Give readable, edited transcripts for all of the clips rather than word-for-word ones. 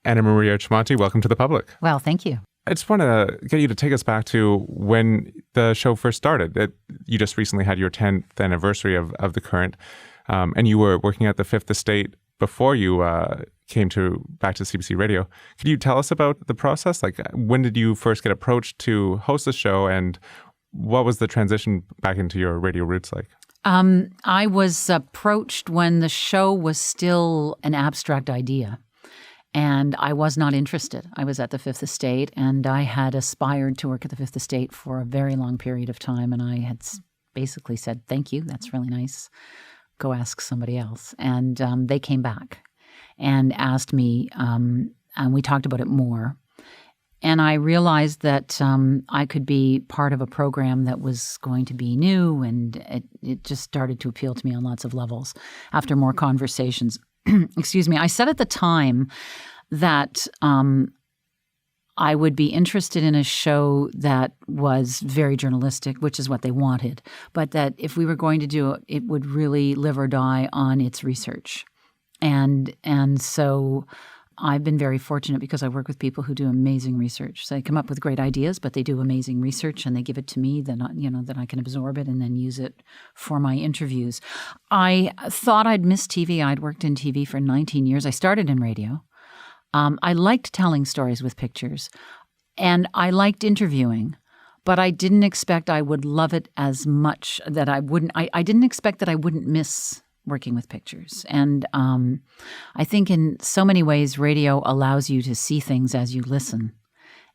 Anna Maria Tremonti, welcome to The Public. Well, thank you. I just want to get you to take us back to when the show first started. You just recently had your 10th anniversary of The Current, and you were working at the Fifth Estate before you came back to CBC Radio. Could you tell us about the process? Like, when did you first get approached to host the show, and what was the transition back into your radio roots like? I was approached when the show was still an abstract idea, and I was not interested. I was at the Fifth Estate, and I had aspired to work at the Fifth Estate for a very long period of time, and I had basically said, thank you, that's really nice. Go ask somebody else. And they came back and asked me, and we talked about it more. And I realized that I could be part of a program that was going to be new, and it just started to appeal to me on lots of levels after more conversations. Excuse me. I said at the time that I would be interested in a show that was very journalistic, which is what they wanted, but that if we were going to do it, it would really live or die on its research. And so I've been very fortunate because I work with people who do amazing research. So they come up with great ideas, but they do amazing research, and they give it to me. Then that I can absorb it and then use it for my interviews. I thought I'd missed TV. I'd worked in TV for 19 years. I started in radio. I liked telling stories with pictures, and I liked interviewing, but I didn't expect I would love it as much that I wouldn't. I didn't expect that I wouldn't miss working with pictures. And I think in so many ways, radio allows you to see things as you listen.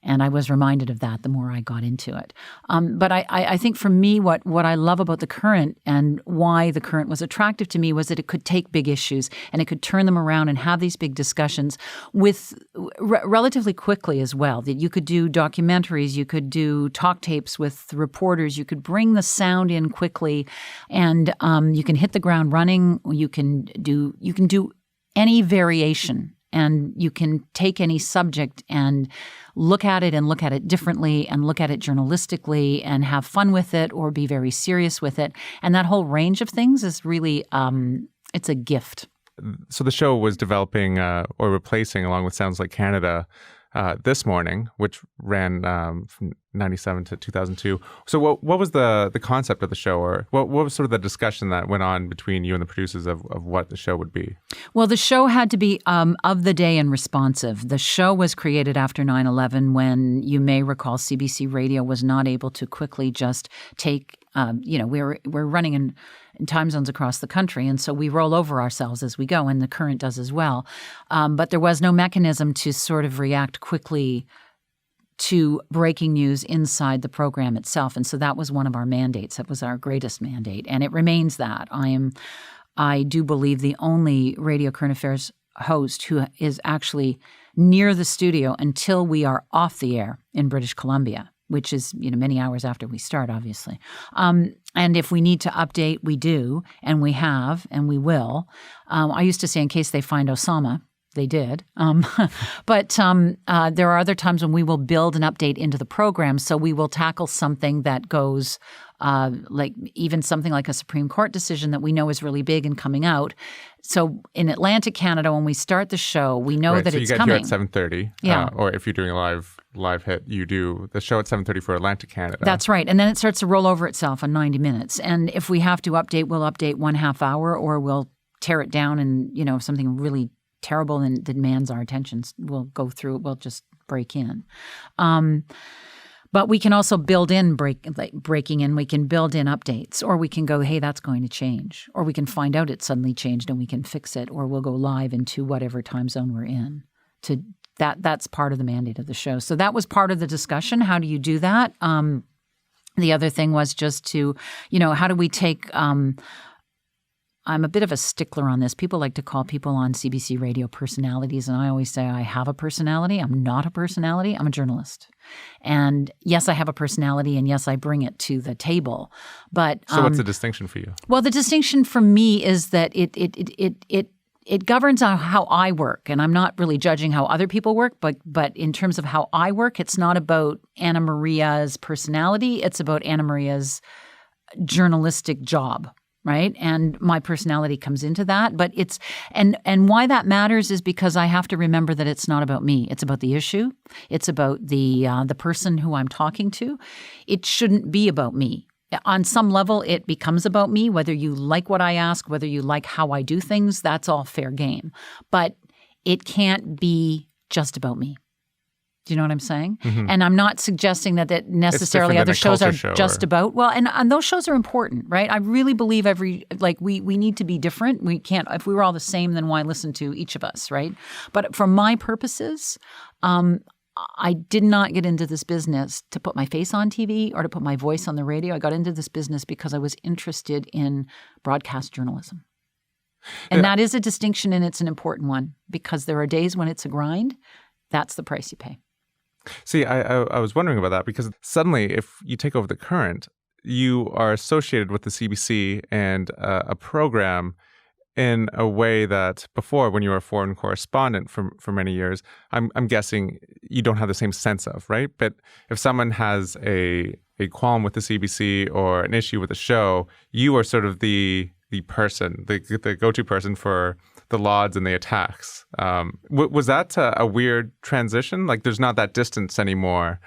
And I was reminded of that the more I got into it. But I think for me, what I love about The Current and why The Current was attractive to me was that it could take big issues and it could turn them around and have these big discussions with relatively quickly as well. That you could do documentaries, you could do talk tapes with reporters, you could bring the sound in quickly, and you can hit the ground running. You can do any variation. And you can take any subject and look at it differently and look at it journalistically and have fun with it or be very serious with it. And that whole range of things is really, it's a gift. So the show was developing or replacing, along with Sounds Like Canada, This Morning, which ran from 97 to 2002. So what was the concept of the show, or what was sort of the discussion that went on between you and the producers of what the show would be? Well, the show had to be of the day and responsive. The show was created after 9/11 when, you may recall, CBC Radio was not able to quickly just take, we're running in time zones across the country, and so we roll over ourselves as we go, and The Current does as well. But there was no mechanism to sort of react quickly to breaking news inside the program itself. And so that was one of our mandates. That was our greatest mandate. And it remains that. I do believe the only radio current affairs host who is actually near the studio until we are off the air in British Columbia, which is, many hours after we start, obviously. And if we need to update, we do, and we have, and we will. I used to say, in case they find Osama, they did. But there are other times when we will build an update into the program. So we will tackle something that goes like even something like a Supreme Court decision that we know is really big and coming out. So in Atlantic Canada, when we start the show, we know that it's coming. So you get here at 7:30. Yeah. Or if you're doing a live hit, you do the show at 7:30 for Atlantic Canada. That's right. And then it starts to roll over itself on 90 minutes. And if we have to update, we'll update 1/2 hour, or we'll tear it down, and, if something really terrible and demands our attention, we'll go through it. We'll just break in. But we can also build in breaking in. We can build in updates, or we can go, hey, that's going to change, or we can find out it suddenly changed and we can fix it, or we'll go live into whatever time zone we're in. That's part of the mandate of the show. So that was part of the discussion. How do you do that? The other thing was just to, how do we take I'm a bit of a stickler on this. People like to call people on CBC radio personalities, and I always say I have a personality. I'm not a personality. I'm a journalist. And yes, I have a personality, and yes, I bring it to the table. But so what's the distinction for you? Well, the distinction for me is that it governs how I work, and I'm not really judging how other people work, but in terms of how I work, it's not about Anna Maria's personality. It's about Anna Maria's journalistic job. right? And my personality comes into that. But it's and why that matters is because I have to remember that it's not about me. It's about the issue. It's about the person who I'm talking to. It shouldn't be about me. On some level, it becomes about me. Whether you like what I ask, whether you like how I do things, that's all fair game. But it can't be just about me. Do you know what I'm saying? Mm-hmm. And I'm not suggesting that necessarily other shows are just about, well, and those shows are important, right? I really believe we need to be different. We can't, if we were all the same, then why listen to each of us, right? But for my purposes, I did not get into this business to put my face on TV or to put my voice on the radio. I got into this business because I was interested in broadcast journalism. And that is a distinction, and it's an important one, because there are days when it's a grind. That's the price you pay. See, I was wondering about that because suddenly if you take over the Current, you are associated with the CBC and a program in a way that before, when you were a foreign correspondent for many years, I'm guessing you don't have the same sense of, right? But if someone has a qualm with the CBC or an issue with the show, you are sort of the person, the go-to person for the lauds and the attacks. Was that a weird transition? Like, there's not that distance anymore.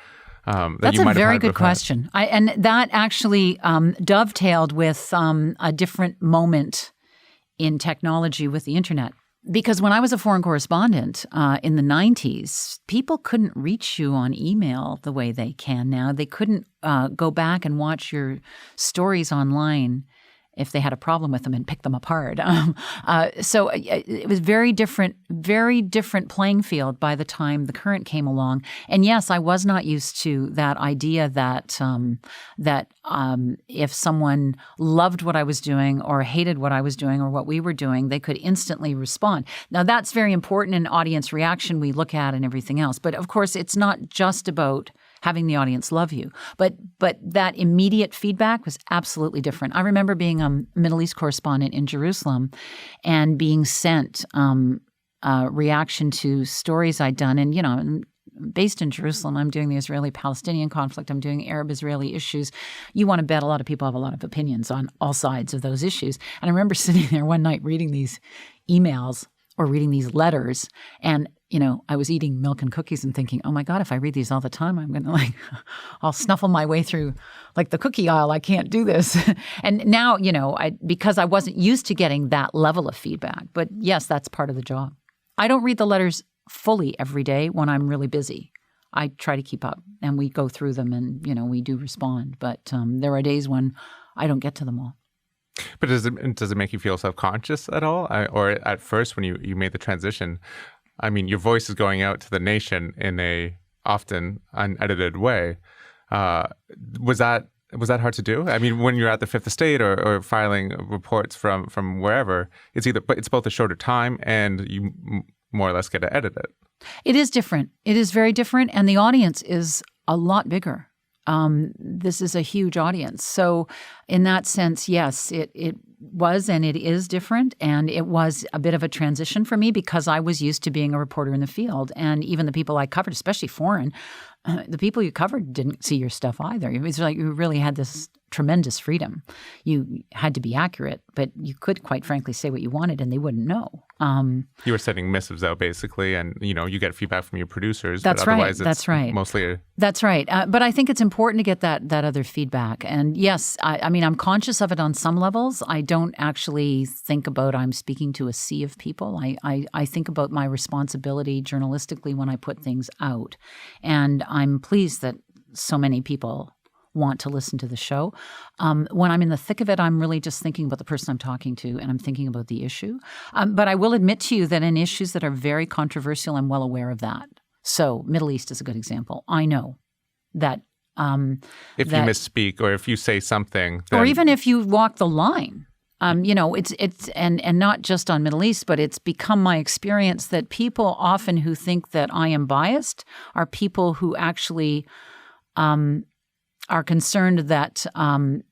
That's a very good question. And that actually dovetailed with a different moment in technology with the internet. Because when I was a foreign correspondent in the 90s, people couldn't reach you on email the way they can now. They couldn't go back and watch your stories online if they had a problem with them and pick them apart. So it was very different playing field by the time the Current came along. And yes, I was not used to that idea that if someone loved what I was doing or hated what I was doing or what we were doing, they could instantly respond. Now, that's very important in audience reaction we look at and everything else. But of course, it's not just about having the audience love you. But that immediate feedback was absolutely different. I remember being a Middle East correspondent in Jerusalem and being sent reaction to stories I'd done. And, I'm based in Jerusalem. I'm doing the Israeli-Palestinian conflict. I'm doing Arab-Israeli issues. You want to bet a lot of people have a lot of opinions on all sides of those issues. And I remember sitting there one night reading these emails or reading these letters, and I was eating milk and cookies and thinking, oh my God, if I read these all the time, I'm going to I'll snuffle my way through the cookie aisle. I can't do this. And now, because I wasn't used to getting that level of feedback. But yes, that's part of the job. I don't read the letters fully every day when I'm really busy. I try to keep up, and we go through them, and, we do respond. But there are days when I don't get to them all. But does it make you feel self-conscious at all? Or at first when you made the transition, I mean, your voice is going out to the nation in a often unedited way. Was that hard to do? I mean, when you're at the Fifth Estate or filing reports from wherever, it's both a shorter time and you more or less get to edit it. It is different. It is very different, and the audience is a lot bigger. This is a huge audience. So in that sense, yes, it was and it is different. And it was a bit of a transition for me because I was used to being a reporter in the field. And even the people I covered, especially foreign, the people you covered didn't see your stuff either. It was like you really had this tremendous freedom. You had to be accurate, but you could, quite frankly, say what you wanted and they wouldn't know. You were sending missives out basically, and you get feedback from your producers. That's but otherwise right. That's right. Mostly. That's right. But I think it's important to get that other feedback. And yes, I mean, I'm conscious of it on some levels. I don't actually think about I'm speaking to a sea of people. I think about my responsibility journalistically when I put things out, and I'm pleased that so many people want to listen to the show. When I'm in the thick of it, I'm really just thinking about the person I'm talking to, and I'm thinking about the issue. But I will admit to you that in issues that are very controversial, I'm well aware of that. So Middle East is a good example. I know that if you misspeak or if you say something, then... or even if you walk the line, it's and not just on Middle East, but it's become my experience that people often who think that I am biased are people who actually are concerned that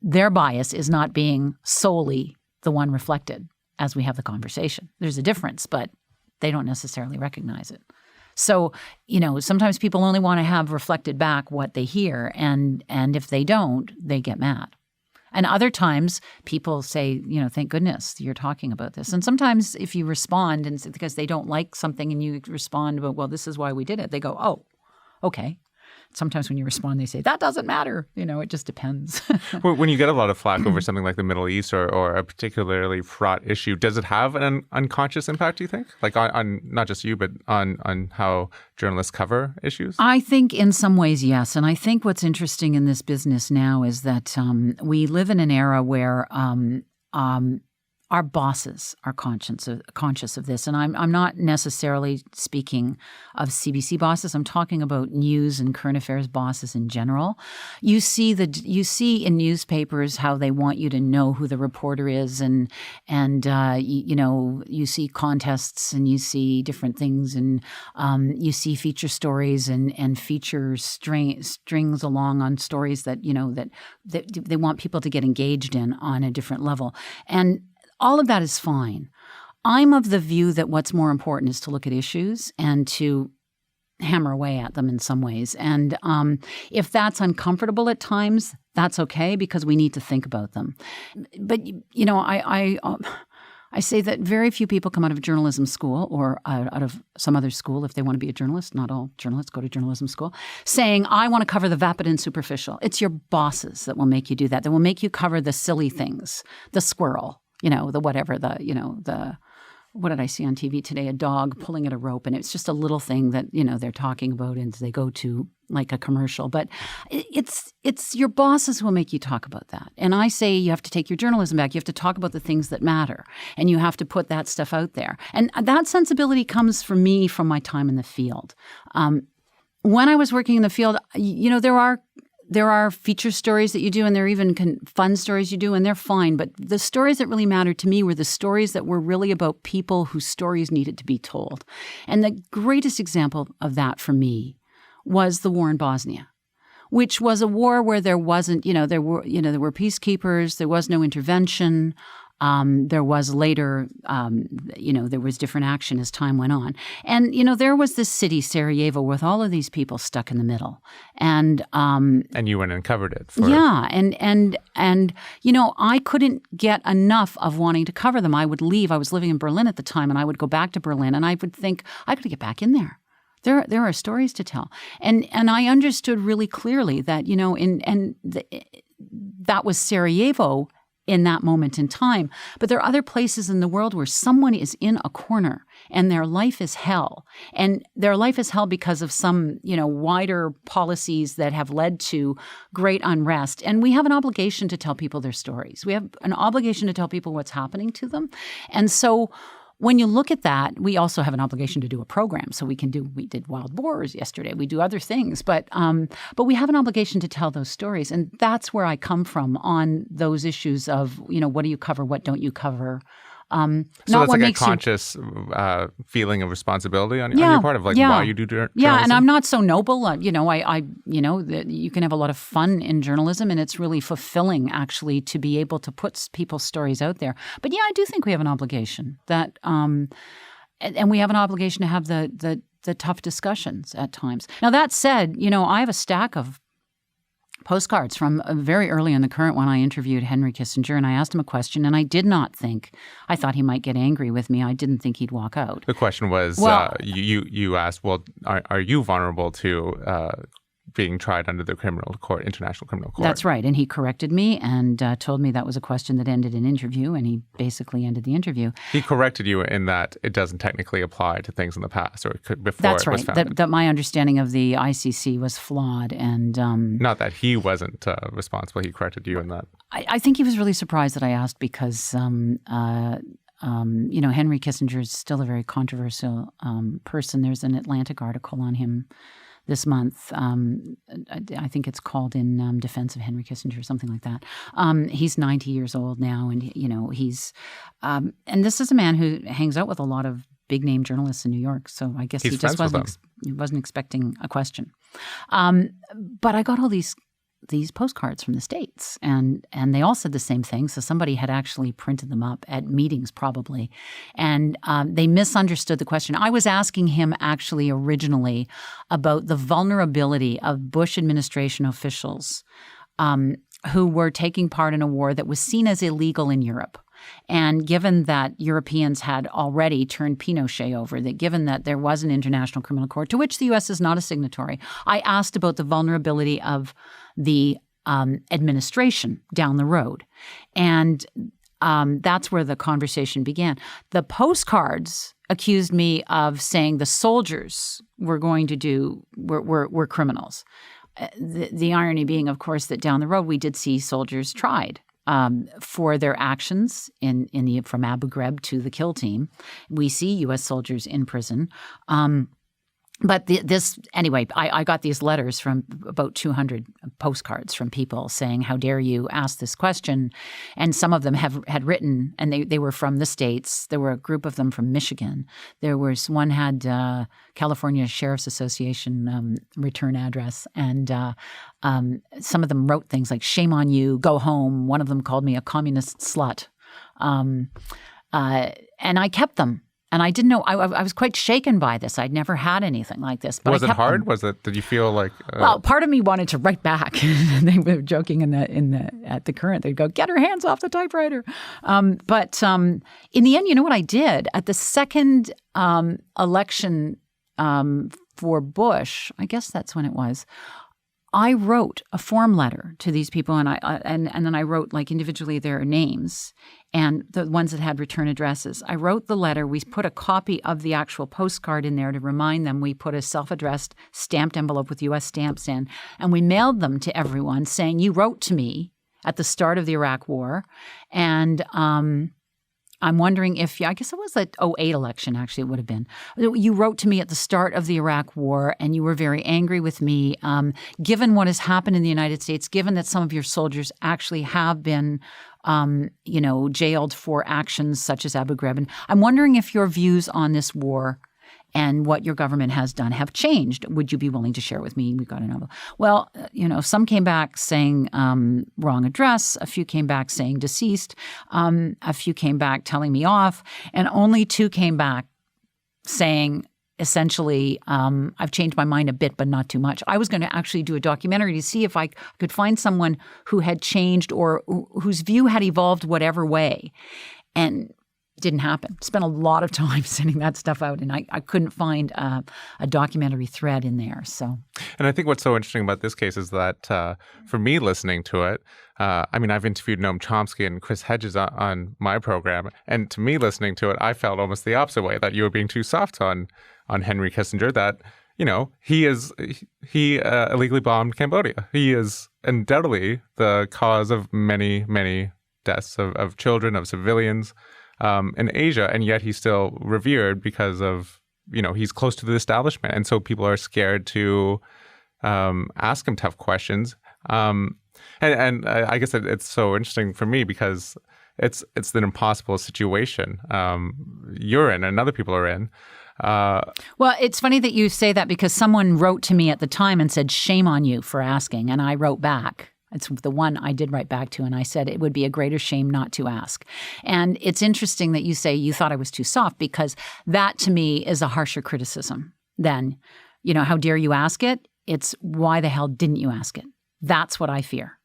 their bias is not being solely the one reflected as we have the conversation. There's a difference, but they don't necessarily recognize it. So, sometimes people only want to have reflected back what they hear, and if they don't, they get mad. And other times people say, thank goodness you're talking about this. And sometimes if you respond and because they don't like something and you respond about, well, this is why we did it, they go, oh, okay. Sometimes when you respond, they say, that doesn't matter. It just depends. When you get a lot of flack over something like the Middle East or a particularly fraught issue, does it have an unconscious impact, do you think? Like on not just you, but on how journalists cover issues? I think in some ways, yes. And I think what's interesting in this business now is that we live in an era where our bosses are conscious of this. And I'm not necessarily speaking of CBC bosses. I'm talking about news and current affairs bosses in general. You see in newspapers how they want you to know who the reporter is, and you see contests and you see different things, and you see feature stories and feature strings along on stories that they want people to get engaged in on a different level. And all of that is fine. I'm of the view that what's more important is to look at issues and to hammer away at them in some ways. And if that's uncomfortable at times, that's okay because we need to think about them. But, I say that very few people come out of journalism school or out of some other school if they want to be a journalist. Not all journalists go to journalism school, saying, I want to cover the vapid and superficial. It's your bosses that will make you do that. They will make you cover the silly things, the squirrel, the whatever, what did I see on TV today? A dog pulling at a rope, and it's just a little thing that, they're talking about and they go to like a commercial. But it's your bosses who will make you talk about that. And I say you have to take your journalism back. You have to talk about the things that matter, and you have to put that stuff out there. And that sensibility comes from me from my time in the field. When I was working in the field, there are feature stories that you do, and there are even fun stories you do, and they're fine. But the stories that really mattered to me were the stories that were really about people whose stories needed to be told. And the greatest example of that for me was the war in Bosnia, which was a war where there wasn't, there were peacekeepers, there was no intervention. There was later, there was different action as time went on. And, there was this city, Sarajevo, with all of these people stuck in the middle. And you went and covered it. Yeah. And I couldn't get enough of wanting to cover them. I would leave. I was living in Berlin at the time, and I would go back to Berlin, and I would think, I got to get back in there. There are stories to tell. And I understood really clearly that, that was Sarajevo in that moment in time. But there are other places in the world where someone is in a corner and their life is hell. And their life is hell because of some, wider policies that have led to great unrest. And we have an obligation to tell people their stories. We have an obligation to tell people what's happening to them. And so when you look at that, we also have an obligation to do a program. So we did wild boars yesterday. We do other things, but we have an obligation to tell those stories. And that's where I come from on those issues of, what do you cover? What don't you cover? So that's like a conscious feeling of responsibility on your part of why you do journalism? Yeah, and I'm not so noble. You can have a lot of fun in journalism, and it's really fulfilling actually to be able to put people's stories out there. But yeah, I do think we have an obligation that, and we have an obligation to have the tough discussions at times. Now that said, I have a stack of postcards from very early in the Current when I interviewed Henry Kissinger, and I asked him a question, and I thought he might get angry with me. I didn't think he'd walk out. The question was, you asked, well, are you vulnerable to being tried under the International Criminal Court? That's right. And he corrected me and told me that was a question that ended an interview, and he basically ended the interview. He corrected you in that it doesn't technically apply to things in the past or it could before That's it was right. founded. That my understanding of the ICC was flawed. And not that he wasn't responsible. He corrected you in that. I think he was really surprised that I asked because Henry Kissinger is still a very controversial person. There's an Atlantic article on him this month. I think it's called In Defense of Henry Kissinger or something like that. He's 90 years old now, and he's and this is a man who hangs out with a lot of big name journalists in New York. So I guess he just wasn't expecting a question. But I got all these postcards from the States, and they all said the same thing. So somebody had actually printed them up at meetings probably, and they misunderstood the question. I was asking him actually originally about the vulnerability of Bush administration officials who were taking part in a war that was seen as illegal in Europe. And given that Europeans had already turned Pinochet over, that given that there was an International Criminal Court, to which the U.S. is not a signatory, I asked about the vulnerability of the administration down the road. And that's where the conversation began. The postcards accused me of saying the soldiers were criminals. The irony being, of course, that down the road we did see soldiers tried for their actions from Abu Ghraib to the kill team. We see U.S. soldiers in prison. But anyway, I got these letters from about 200 postcards from people saying, how dare you ask this question? And some of them had written, and they were from the States. There were a group of them from Michigan. One had California Sheriff's Association return address. And some of them wrote things like, shame on you, go home. One of them called me a communist slut. And I kept them. And I didn't know. I was quite shaken by this. I'd never had anything like this. But was it hard? Did you feel like? Well, part of me wanted to write back. They were joking at the Current. They'd go, "Get her hands off the typewriter." But in the end, you know what I did at the second election for Bush? I guess that's when it was. I wrote a form letter to these people, and then I wrote like individually their names and the ones that had return addresses. I wrote the letter. We put a copy of the actual postcard in there to remind them. We put a self-addressed stamped envelope with U.S. stamps in, and we mailed them to everyone saying, you wrote to me at the start of the Iraq War, and I'm wondering if, I guess it was the 2008 election, actually, it would have been. You wrote to me at the start of the Iraq War, and you were very angry with me. Given what has happened in the United States, given that some of your soldiers actually have been, jailed for actions such as Abu Ghraib, and I'm wondering if your views on this war and what your government has done have changed. Would you be willing to share with me? We got a novel. Well, some came back saying wrong address. A few came back saying deceased. A few came back telling me off. And only 2 came back saying, essentially, I've changed my mind a bit, but not too much. I was going to actually do a documentary to see if I could find someone who had changed or whose view had evolved whatever way. And didn't happen. Spent a lot of time sending that stuff out, and I couldn't find a documentary thread in there. So, and I think what's so interesting about this case is that for me listening to it, I've interviewed Noam Chomsky and Chris Hedges on my program, and to me listening to it, I felt almost the opposite way, that you were being too soft on Henry Kissinger, that he illegally bombed Cambodia. He is undoubtedly the cause of many, many deaths of children, of civilians. In Asia, and yet he's still revered because of, he's close to the establishment. And so people are scared to ask him tough questions. And I guess it's so interesting for me because it's an impossible situation you're in and other people are in. Well, it's funny that you say that because someone wrote to me at the time and said, shame on you for asking. And I wrote back. It's the one I did write back to, and I said it would be a greater shame not to ask. And it's interesting that you say you thought I was too soft, because that to me is a harsher criticism than, how dare you ask it? It's why the hell didn't you ask it? That's what I fear.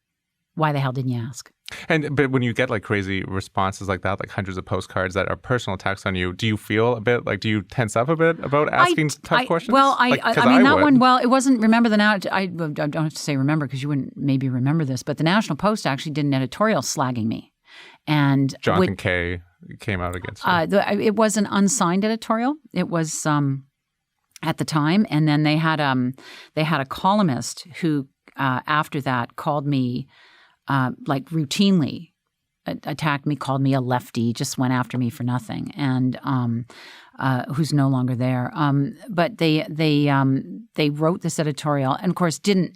Why the hell didn't you ask? But when you get like crazy responses like that, like hundreds of postcards that are personal attacks on you, do you feel a bit like, do you tense up a bit about asking tough questions? Well, that would. one, well, it wasn't, remember I don't have to say remember because you wouldn't maybe remember this, but the National Post actually did an editorial slagging me. And Jonathan Kay came out against you. It was an unsigned editorial. It was at the time. And then they had a columnist who after that called me routinely attacked me, called me a lefty, just went after me for nothing, and who's no longer there. But they wrote this editorial, and of course didn't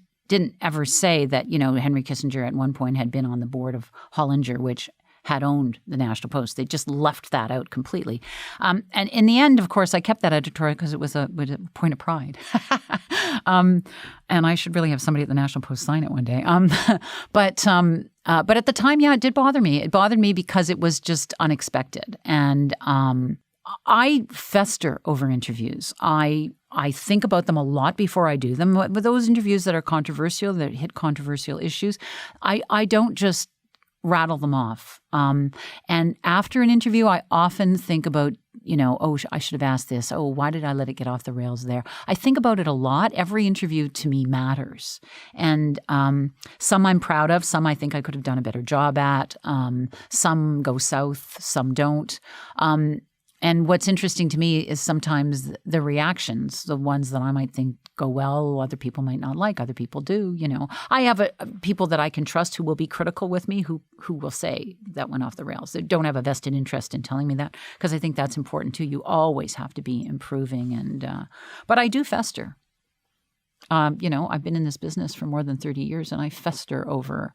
ever say that Henry Kissinger at one point had been on the board of Hollinger, which had owned the National Post. They just left that out completely. And in the end, of course, I kept that editorial because it was a point of pride. And I should really have somebody at the National Post sign it one day. But at the time, yeah, it did bother me. It bothered me because it was just unexpected. And I fester over interviews. I think about them a lot before I do them. But those interviews that are controversial, that hit controversial issues, I don't just rattle them off. And after an interview, I often think about, oh, I should have asked this. Oh, why did I let it get off the rails there? I think about it a lot. Every interview to me matters. And some I'm proud of. Some I think I could have done a better job at. Some go south. Some don't. And what's interesting to me is sometimes the reactions, the ones that I might think go well, other people might not like, other people do, I have people that I can trust who will be critical with me, who will say that went off the rails. They don't have a vested interest in telling me that, because I think that's important too. You always have to be improving. But I do fester. I've been in this business for more than 30 years, and I fester over,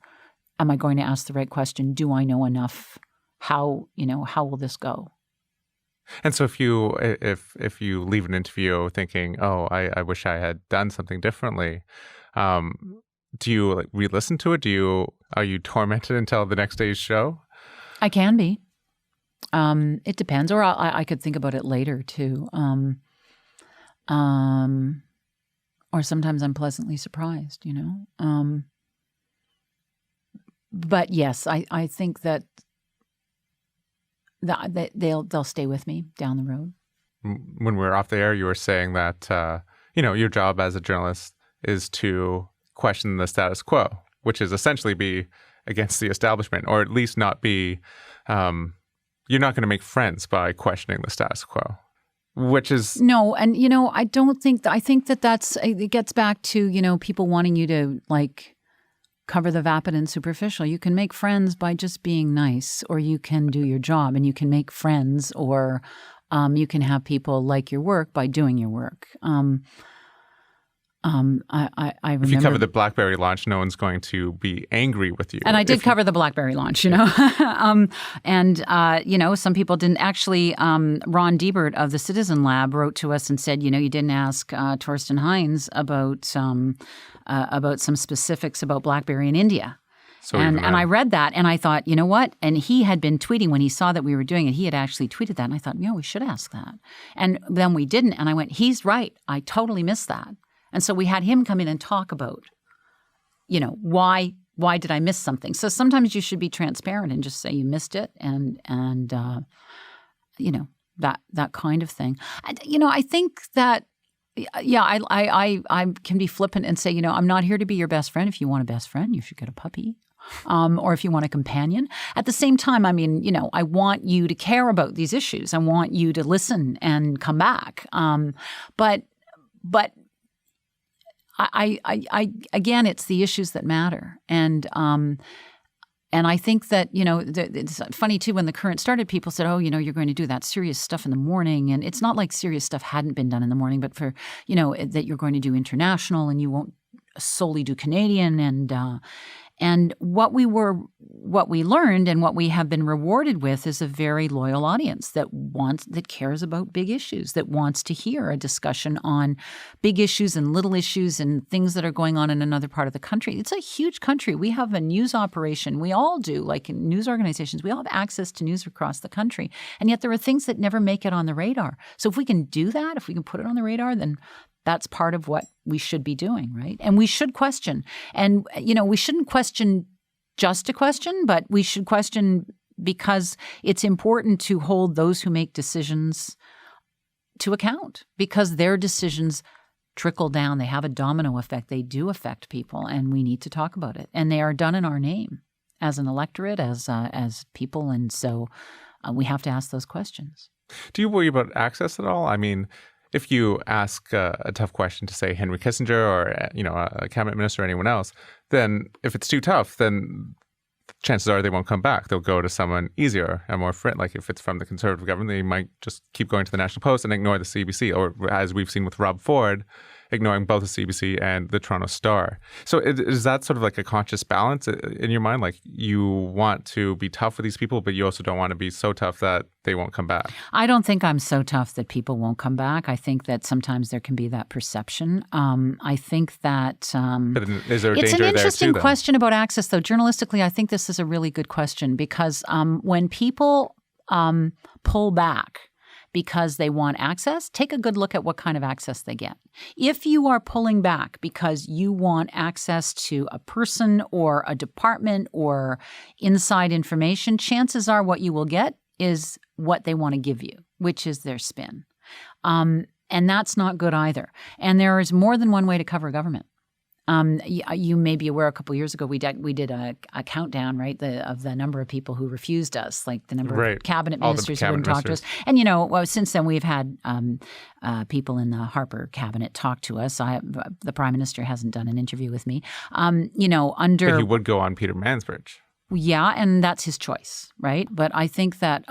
am I going to ask the right question? Do I know enough? How will this go? And so if you leave an interview thinking, oh, I wish I had done something differently, do you re-listen to it? Are you tormented until the next day's show? I can be. It depends, or I could think about it later too. Or sometimes I'm pleasantly surprised, But yes, I think that they'll stay with me down the road. When we were off the air, you were saying that your job as a journalist is to question the status quo, which is essentially be against the establishment, or at least not be. You're not going to make friends by questioning the status quo, which is no. And I don't think I think that's it gets back to people wanting you to cover the vapid and superficial. You can make friends by just being nice, or you can do your job, and you can make friends, or you can have people like your work by doing your work. I remember, if you cover the BlackBerry launch, no one's going to be angry with you. And I did cover the BlackBerry launch, some people didn't. Actually, Ron Diebert of the Citizen Lab wrote to us and said, you didn't ask Torsten Heinz about some specifics about BlackBerry in India. So and I read that and I thought, you know what? And he had been tweeting when he saw that we were doing it. He had actually tweeted that, and I thought, we should ask that. And then we didn't. And I went, he's right. I totally missed that. And so we had him come in and talk about, why did I miss something? So sometimes you should be transparent and just say you missed it, and that kind of thing. I think that, I can be flippant and say, I'm not here to be your best friend. If you want a best friend, you should get a puppy. Or if you want a companion. At the same time, I want you to care about these issues. I want you to listen and come back. But I again, it's the issues that matter. And I think that, it's funny too, when the Current started, people said, oh, you're going to do that serious stuff in the morning. And it's not like serious stuff hadn't been done in the morning, but for, that you're going to do international and you won't solely do Canadian. And what we learned and what we have been rewarded with is a very loyal audience that cares about big issues, that wants to hear a discussion on big issues and little issues and things that are going on in another part of the country. It's a huge country. We have a news operation. We all do, like in news organizations, we all have access to news across the country. And yet there are things that never make it on the radar. So if we can do that, if we can put it on the radar, then that's part of what we should be doing, right? And we should question. And, we shouldn't question just to question, but we should question because it's important to hold those who make decisions to account, because their decisions trickle down. They have a domino effect. They do affect people, and we need to talk about it. And they are done in our name as an electorate, as people. And so we have to ask those questions. Do you worry about access at all? If you ask a tough question to, say, Henry Kissinger or, a cabinet minister or anyone else, then if it's too tough, then chances are they won't come back. They'll go to someone easier and more friendly. Like if it's from the Conservative government, they might just keep going to the National Post and ignore the CBC, or as we've seen with Rob Ford, ignoring both the CBC and the Toronto Star. So is that sort of like a conscious balance in your mind? Like you want to be tough with these people, but you also don't want to be so tough that they won't come back. I don't think I'm so tough that people won't come back. I think that sometimes there can be that perception. I think that but is there a danger there too? It's an interesting question about access, though. Journalistically, I think this is a really good question because when people pull back, because they want access, take a good look at what kind of access they get. If you are pulling back because you want access to a person or a department or inside information, chances are what you will get is what they want to give you, which is their spin. And that's not good either. And there is more than one way to cover government. You may be aware a couple of years ago we did a countdown, right, of the number of people who refused us, like the number of cabinet ministers who wouldn't talk to us. And since then we've had people in the Harper cabinet talk to us. The Prime Minister hasn't done an interview with me. But he would go on Peter Mansbridge. Yeah, and that's his choice, right? But I think that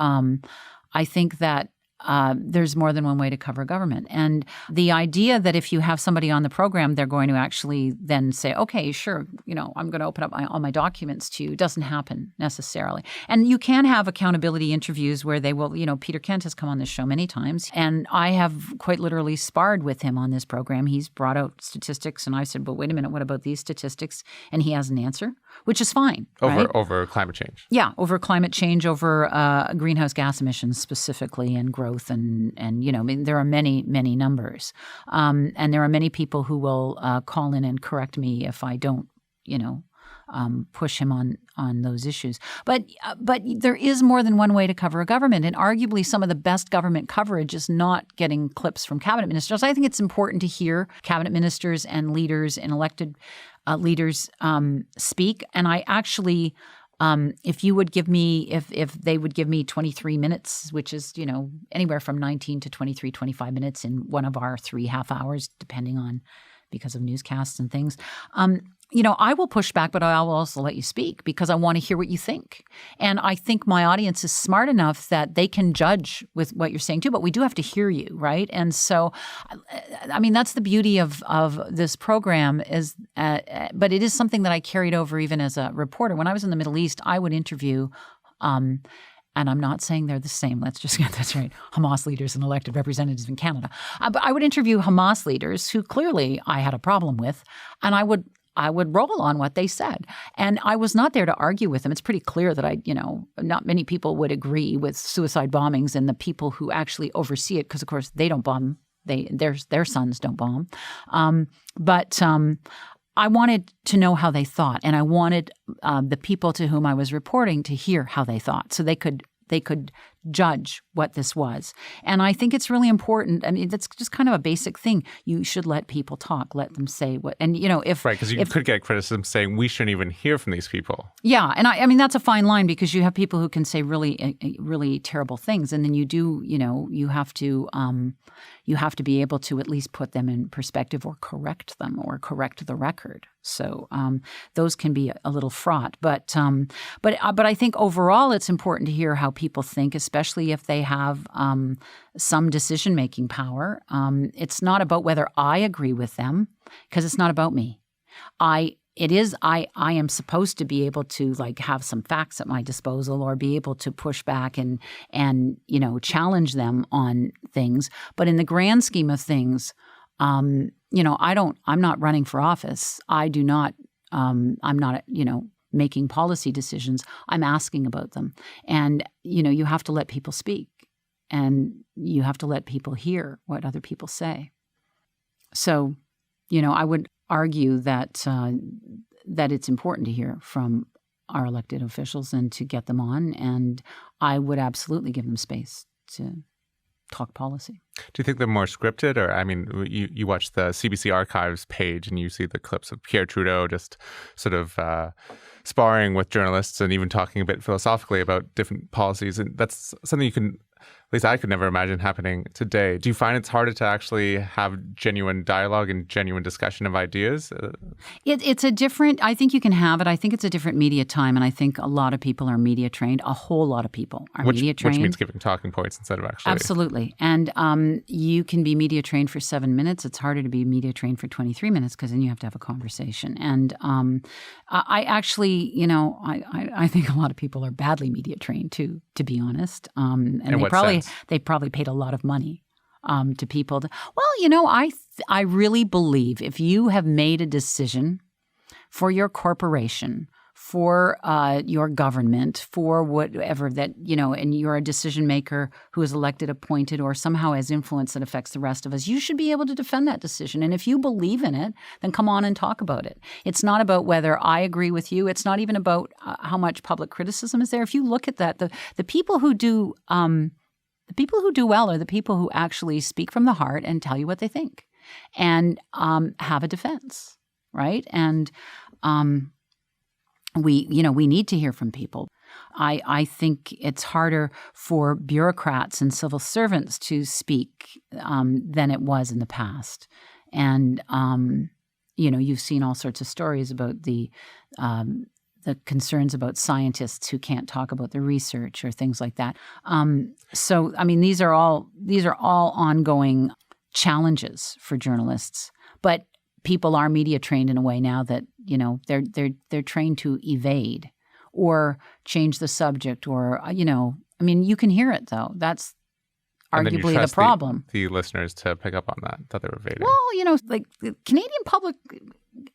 there's more than one way to cover government. And the idea that if you have somebody on the program, they're going to actually then say, okay, sure, I'm going to open up all my documents to you, doesn't happen necessarily. And you can have accountability interviews where they will, Peter Kent has come on this show many times, and I have quite literally sparred with him on this program. He's brought out statistics, and I said, well, wait a minute, what about these statistics? And he has an answer, which is fine. Over climate change. Yeah, over climate change, over greenhouse gas emissions specifically, and growth. And there are many, many numbers. And there are many people who will call in and correct me if I don't, push him on those issues. But there is more than one way to cover a government. And arguably some of the best government coverage is not getting clips from cabinet ministers. I think it's important to hear cabinet ministers and leaders and elected leaders speak. And I actually... if they would give me 23 minutes, which is, anywhere from 19 to 23, 25 minutes in one of our 3 half hours, depending on, because of newscasts and things, I will push back, but I will also let you speak because I want to hear what you think. And I think my audience is smart enough that they can judge with what you're saying too, but we do have to hear you, right? And so, that's the beauty of this program is, but it is something that I carried over even as a reporter. When I was in the Middle East, I would interview, and I'm not saying they're the same. Let's just get this right. Hamas leaders and elected representatives in Canada. But I would interview Hamas leaders who clearly I had a problem with, and I would roll on what they said. And I was not there to argue with them. It's pretty clear that not many people would agree with suicide bombings and the people who actually oversee it, because of course they don't bomb. Their sons don't bomb. But I wanted to know how they thought, and I wanted the people to whom I was reporting to hear how they thought, so they could judge what this was. And I think it's really important. That's just kind of a basic thing. You should let people talk, let them say what, and if... Right, because you could get criticism saying we shouldn't even hear from these people. Yeah, and I mean, that's a fine line because you have people who can say really, really terrible things. And then you do, you have to be able to at least put them in perspective or correct them or correct the record. So those can be a little fraught. But I think overall it's important to hear how people think, especially if they have some decision-making power. It's not about whether I agree with them, because it's not about me. I am supposed to be able to have some facts at my disposal or be able to push back and challenge them on things. But in the grand scheme of things, I'm not running for office. I'm not making policy decisions. I'm asking about them. And, you have to let people speak and you have to let people hear what other people say. So, I would argue that it's important to hear from our elected officials and to get them on. And I would absolutely give them space to talk policy. Do you think they're more scripted? Or, you watch the CBC archives page and you see the clips of Pierre Trudeau just sort of sparring with journalists and even talking a bit philosophically about different policies. And that's something you can, at least I could never imagine happening today. Do you find it's harder to actually have genuine dialogue and genuine discussion of ideas? It's a different, I think you can have it. I think it's a different media time. And I think a lot of people are media trained. A whole lot of people are media trained. Which means giving talking points instead of actually. Absolutely. And you can be media trained for 7 minutes. It's harder to be media trained for 23 minutes because then you have to have a conversation. And I actually, I think a lot of people are badly media trained too, to be honest. And they probably paid a lot of money to people. I really believe if you have made a decision for your corporation for your government, for whatever that, and you're a decision maker who is elected, appointed, or somehow has influence that affects the rest of us, you should be able to defend that decision. And if you believe in it, then come on and talk about it. It's not about whether I agree with you. It's not even about how much public criticism is there. If you look at that, the people who do well are the people who actually speak from the heart and tell you what they think and have a defense, right? And we need to hear from people. I think it's harder for bureaucrats and civil servants to speak than it was in the past. And, you've seen all sorts of stories about the concerns about scientists who can't talk about the research or things like that. So, I mean, these are all ongoing challenges for journalists. But people are media trained in a way now that, they're trained to evade or change the subject or, you can hear it though. That's arguably the problem. The listeners to pick up on that they're evading. Well, like the Canadian public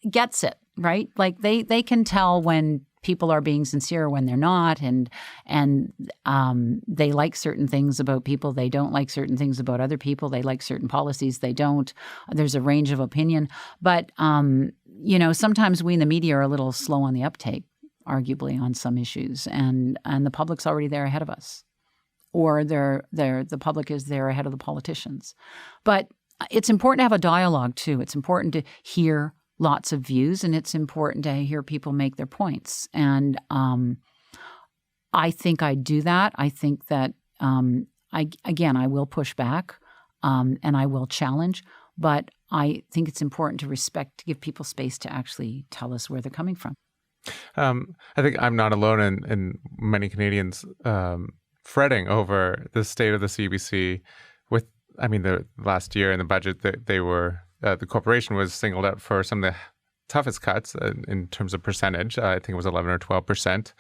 gets it, right? Like they can tell when people are being sincere or when they're not, and they like certain things about people. They don't like certain things about other people. They like certain policies. They don't. There's a range of opinion. But, sometimes we in the media are a little slow on the uptake, arguably, on some issues. And the public's already there ahead of us. Or the public is there ahead of the politicians. But it's important to have a dialogue, too. It's important to hear lots of views, and it's important to hear people make their points. And I think I do that. I think that, I will push back and I will challenge, but I think it's important to give people space to actually tell us where they're coming from. I think I'm not alone in many Canadians fretting over the state of the CBC. The last year in the budget that they were, the corporation was singled out for some of the toughest cuts in terms of percentage. I think it was 11 or 12%.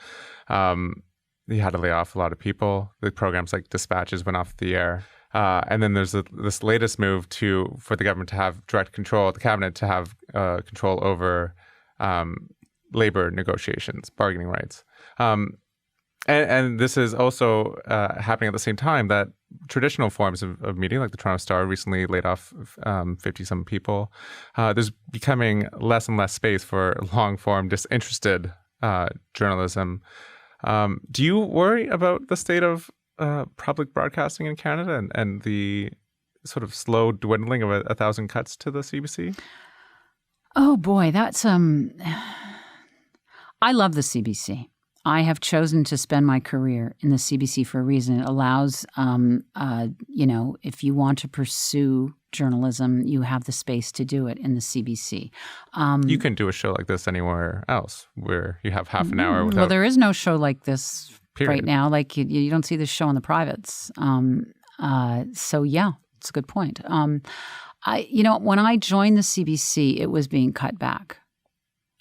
You had to lay off a lot of people. The programs like dispatches went off the air. And then there's this latest move for the government to have direct control, the cabinet to have control over labor negotiations, bargaining rights. And this is also happening at the same time that traditional forms of media, like the Toronto Star, recently laid off 50-some people. There's becoming less and less space for long-form, disinterested journalism. Do you worry about the state of public broadcasting in Canada and the sort of slow dwindling of 1,000 cuts to the CBC? Oh, boy, that's... I love the CBC. I have chosen to spend my career in the CBC for a reason. It allows, if you want to pursue journalism, you have the space to do it in the CBC. You can do a show like this anywhere else where you have half an hour without... Well, there is no show like this period. Right now. Like you don't see this show in the privates. So, yeah, it's a good point. When I joined the CBC, it was being cut back.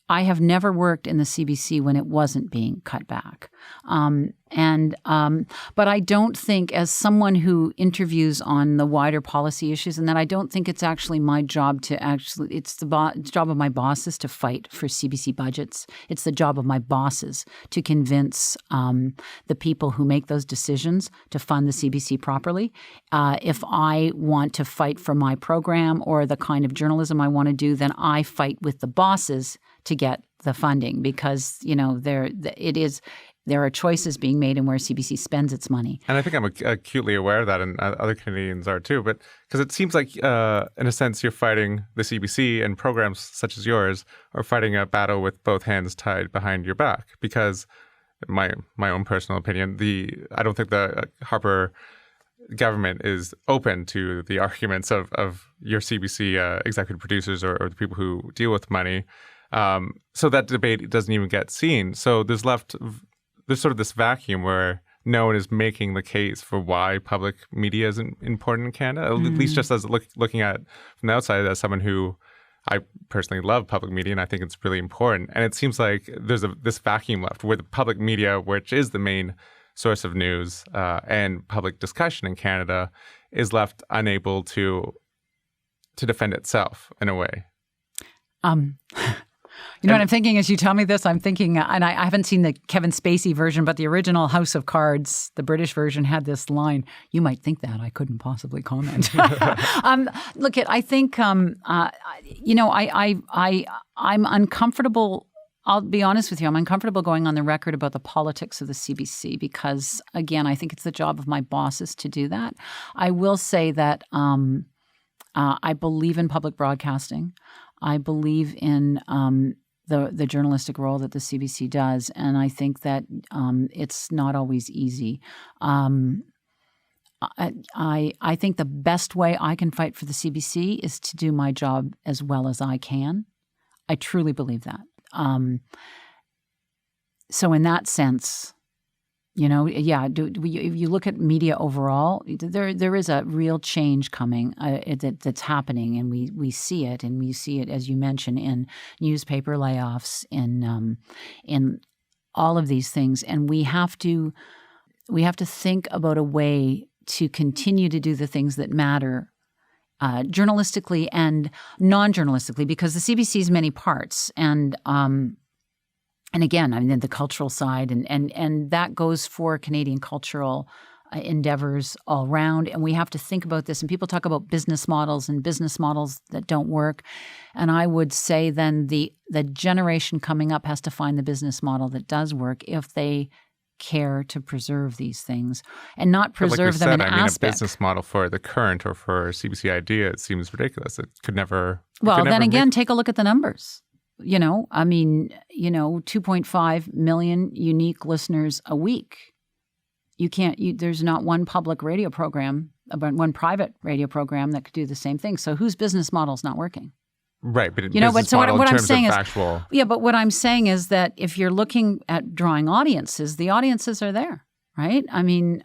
I have never worked in the CBC when it wasn't being cut back. But I don't think, as someone who interviews on the wider policy issues, and that I don't think it's actually my job it's the job of my bosses to fight for CBC budgets. It's the job of my bosses to convince the people who make those decisions to fund the CBC properly. If I want to fight for my program or the kind of journalism I want to do, then I fight with the bosses to get the funding, because there are choices being made in where CBC spends its money. And I think I'm acutely aware of that, and other Canadians are too. But because it seems like, in a sense, you're fighting the CBC, and programs such as yours are fighting a battle with both hands tied behind your back. Because my own personal opinion, I don't think the Harper government is open to the arguments of your CBC executive producers or the people who deal with money. So that debate doesn't even get seen. So there's sort of this vacuum where no one is making the case for why public media is important in Canada, at least just as looking at from the outside as someone who I personally love public media, and I think it's really important. And it seems like there's this vacuum left where the public media, which is the main source of news and public discussion in Canada, is left unable to defend itself in a way. You know what I'm thinking as you tell me this? I'm thinking, and I haven't seen the Kevin Spacey version, but the original House of Cards, the British version, had this line. You might think that. I couldn't possibly comment. Look, I think, I'm uncomfortable. I'll be honest with you. I'm uncomfortable going on the record about the politics of the CBC because, again, I think it's the job of my bosses to do that. I will say that I believe in public broadcasting. I believe in the journalistic role that the CBC does, and I think that it's not always easy. I think the best way I can fight for the CBC is to do my job as well as I can. I truly believe that. So in that sense, if you look at media overall, there is a real change coming that's happening, and we see it, and we see it, as you mentioned, in newspaper layoffs, in all of these things, and we have to think about a way to continue to do the things that matter. Journalistically and non-journalistically, because the CBC is many parts, and again, I mean the cultural side, and that goes for Canadian cultural endeavors all around. And we have to think about this. And people talk about business models and business models that don't work. And I would say then the generation coming up has to find the business model that does work if they care to preserve these things and not preserve them in aspect. A business model for the Current or for CBC Idea, it seems ridiculous. It could never. Well, then again, take a look at the numbers. 2.5 million unique listeners a week. There's not one public radio program, one private radio program that could do the same thing. So whose business model is not working? Right, but what I'm saying is, but what I'm saying is that if you're looking at drawing audiences, the audiences are there, right? I mean,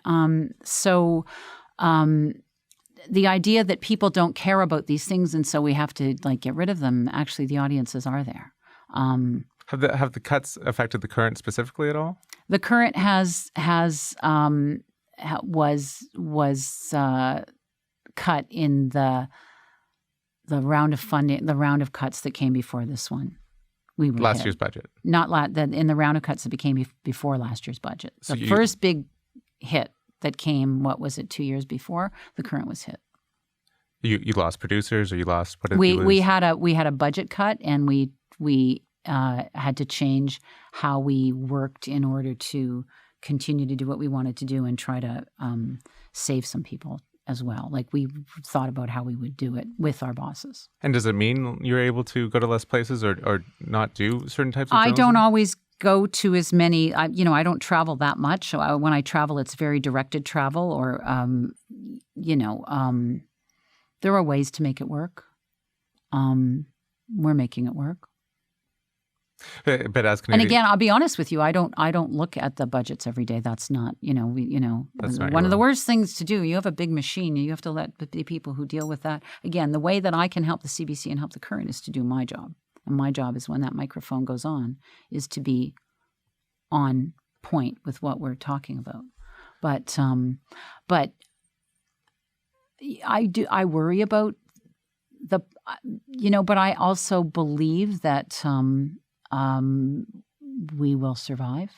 the idea that people don't care about these things and so we have to get rid of them. Actually, the audiences are there. Have the cuts affected the Current specifically at all? The Current was cut in the round of funding, the round of cuts that came before this one. We were last year's budget. In the round of cuts that became before last year's budget. So the first big hit that came, 2 years before, the Current was hit. You lost producers, or you lost what did we you lose? we had a budget cut, and we had to change how we worked in order to continue to do what we wanted to do and try to save some people as well. We thought about how we would do it with our bosses. And does it mean you're able to go to less places or not do certain types of journalism? I don't always go to as many. I don't travel that much. So when I travel, it's very directed travel, or there are ways to make it work. We're making it work. But as Canadian, and again, I'll be honest with you, I don't look at the budgets every day. That's not, that's not one of the worst things to do. You have a big machine, and you have to let the people who deal with that. Again, the way that I can help the CBC and help the Current is to do my job. And my job is, when that microphone goes on, is to be on point with what we're talking about. But I worry about but I also believe that we will survive.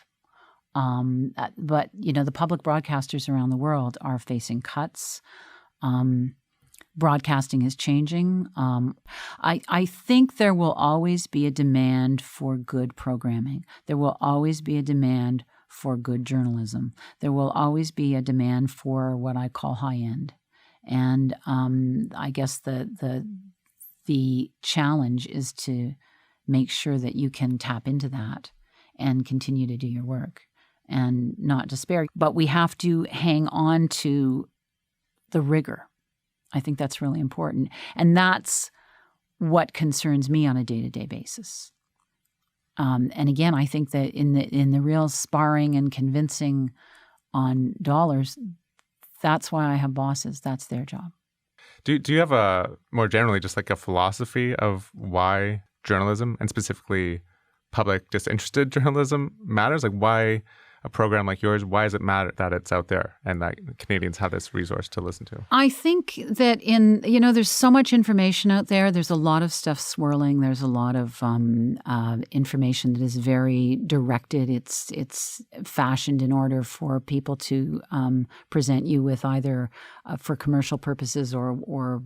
But the public broadcasters around the world are facing cuts. Broadcasting is changing. I think there will always be a demand for good programming. There will always be a demand for good journalism. There will always be a demand for what I call high end. And I guess the challenge is to make sure that you can tap into that and continue to do your work and not despair. But we have to hang on to the rigor. I think that's really important. And that's what concerns me on a day-to-day basis. And again, I think that in the real sparring and convincing on dollars, that's why I have bosses. That's their job. Do you have more generally just a philosophy of why journalism, and specifically public disinterested journalism, matters? Why a program like yours? Why does it matter that it's out there and that Canadians have this resource to listen to? I think that there's so much information out there. There's a lot of stuff swirling. There's a lot of information that is very directed. It's fashioned in order for people to present you with either for commercial purposes or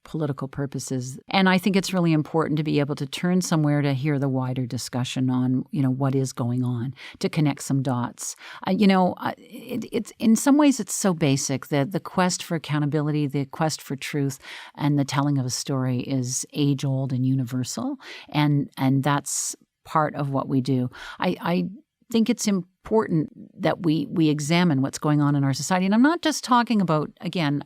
political purposes. And I think it's really important to be able to turn somewhere to hear the wider discussion on, what is going on, to connect some dots. It's in some ways it's so basic that the quest for accountability, the quest for truth, and the telling of a story is age-old and universal. And that's part of what we do. I think it's important that we examine what's going on in our society. And I'm not just talking about, again,